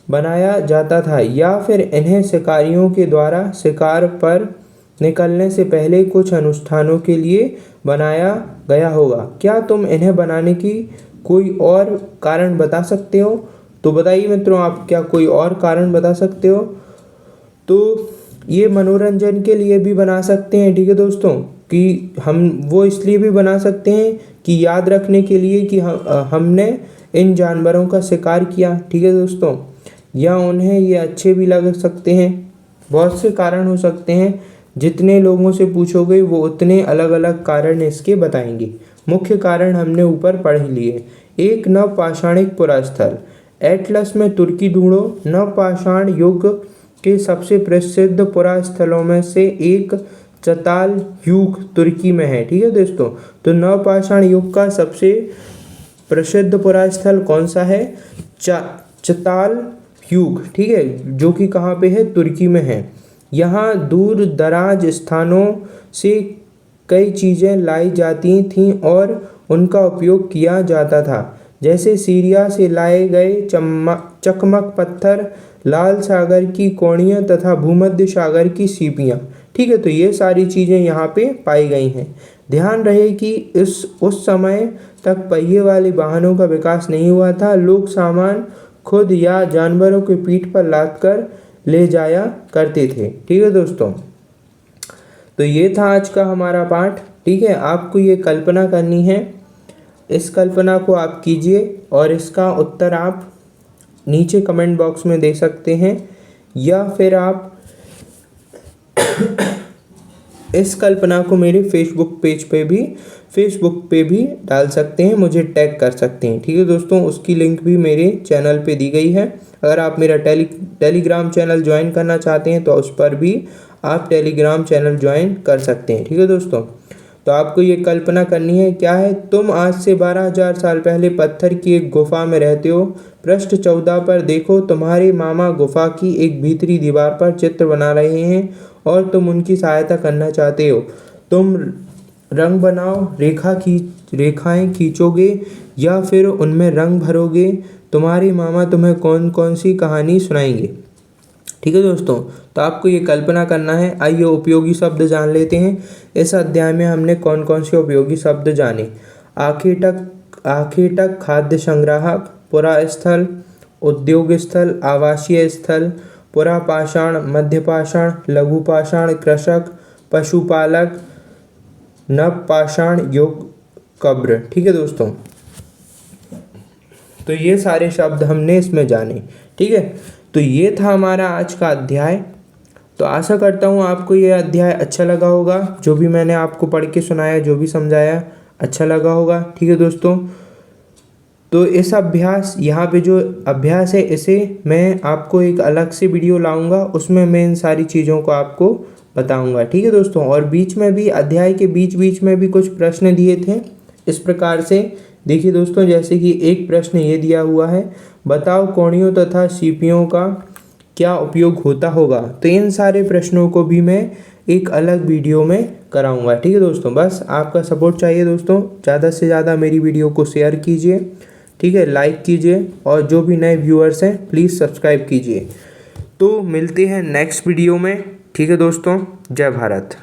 बनाया जाता था या फिर इन्हें शिकारियों के द्वारा शिकार पर निकलने से पहले कुछ अनुष्ठानों के लिए बनाया गया होगा। क्या तुम इन्हें बनाने की कोई और कारण बता सकते हो? तो बताइए मित्रों, आप क्या कोई और कारण बता सकते हो? तो ये मनोरंजन के लिए भी बना सकते हैं, ठीक है दोस्तों, कि हम वो इसलिए भी बना सकते हैं कि याद रखने के लिए कि हमने इन जानवरों का शिकार किया, ठीक है दोस्तों, या उन्हें ये अच्छे भी लग सकते हैं। बहुत से कारण हो सकते हैं। जितने लोगों से पूछोगे वो उतने अलग अलग कारण इसके बताएंगे। मुख्य कारण हमने ऊपर पढ़ लिए। एक, नवपाषाणिक पुरास्थल। एटलस में तुर्की ढूंढो। नवपाषाण युग के सबसे प्रसिद्ध पुरास्थलों में से एक चताल युग तुर्की में है, ठीक है दोस्तों। तो नवपाषाण युग का सबसे प्रसिद्ध पुरास्थल कौन सा है? चताल युग, ठीक है, जो कि कहाँ पे है? तुर्की में है। यहाँ दूर दराज स्थानों से कई चीज़ें लाई जाती थीं और उनका उपयोग किया जाता था, जैसे सीरिया से लाए गए चकमक पत्थर, लाल सागर की कोड़ियाँ तथा भूमध्य सागर की सीपियाँ, ठीक है। तो ये सारी चीज़ें यहाँ पे पाई गई हैं। ध्यान रहे कि उस समय तक पहिए वाले वाहनों का विकास नहीं हुआ था। लोग सामान खुद या जानवरों के पीठ पर लाद कर ले जाया करते थे, ठीक है दोस्तों। तो ये था आज का हमारा पाठ, ठीक है। आपको ये कल्पना करनी है, इस कल्पना को आप कीजिए और इसका उत्तर आप नीचे कमेंट बॉक्स में दे सकते हैं, या फिर आप इस कल्पना को मेरे फेसबुक पे भी डाल सकते हैं, मुझे टैग कर सकते हैं, ठीक है दोस्तों। उसकी लिंक भी मेरे चैनल पे दी गई है। अगर आप मेरा टेलीग्राम चैनल ज्वाइन करना चाहते हैं तो उस पर भी आप टेलीग्राम चैनल ज्वाइन कर सकते हैं, ठीक है दोस्तों। तो आपको ये कल्पना करनी है, क्या है? तुम आज से 12,000 साल पहले पत्थर की एक गुफा में रहते हो। पृष्ठ 14 पर देखो, तुम्हारे मामा गुफा की एक भीतरी दीवार पर चित्र बना रहे हैं और तुम उनकी सहायता करना चाहते हो। तुम रंग बनाओ, रेखाएं खींचोगे या फिर उनमें रंग भरोगे। तुम्हारे मामा तुम्हें कौन कौन सी कहानी सुनाएंगे, ठीक है दोस्तों। तो आपको ये कल्पना करना है। आइए उपयोगी शब्द जान लेते हैं। इस अध्याय में हमने कौन कौन से उपयोगी शब्द जाने? आखेटक खाद्य संग्राहक, पुरास्थल, उद्योग स्थल, आवासीय स्थल, पुरापाषाण, मध्यपाषाण, लघुपाषाण, कृषक, पशुपालक, नवपाषाण युग, कब्र, ठीक है दोस्तों। तो ये सारे शब्द हमने इसमें जाने, ठीक है। तो ये था हमारा आज का अध्याय। तो आशा करता हूँ आपको ये अध्याय अच्छा लगा होगा। जो भी मैंने आपको पढ़ के सुनाया, जो भी समझाया, अच्छा लगा होगा, ठीक है दोस्तों। तो इस यहाँ पे जो अभ्यास है, इसे मैं आपको एक अलग से वीडियो लाऊंगा, उसमें मैं इन सारी चीज़ों को आपको बताऊंगा, ठीक है दोस्तों। और बीच में भी, अध्याय के बीच में भी कुछ प्रश्न दिए थे इस प्रकार से। देखिए दोस्तों, जैसे कि एक प्रश्न ये दिया हुआ है, बताओ कोड़ियों तथा सीपियों का क्या उपयोग होता होगा। तो इन सारे प्रश्नों को भी मैं एक अलग वीडियो में कराऊंगा, ठीक है दोस्तों। बस आपका सपोर्ट चाहिए दोस्तों। ज़्यादा से ज़्यादा मेरी वीडियो को शेयर कीजिए, ठीक है, लाइक कीजिए, और जो भी नए व्यूअर्स हैं प्लीज़ सब्सक्राइब कीजिए। तो मिलते हैं नेक्स्ट वीडियो में, ठीक है दोस्तों। जय भारत।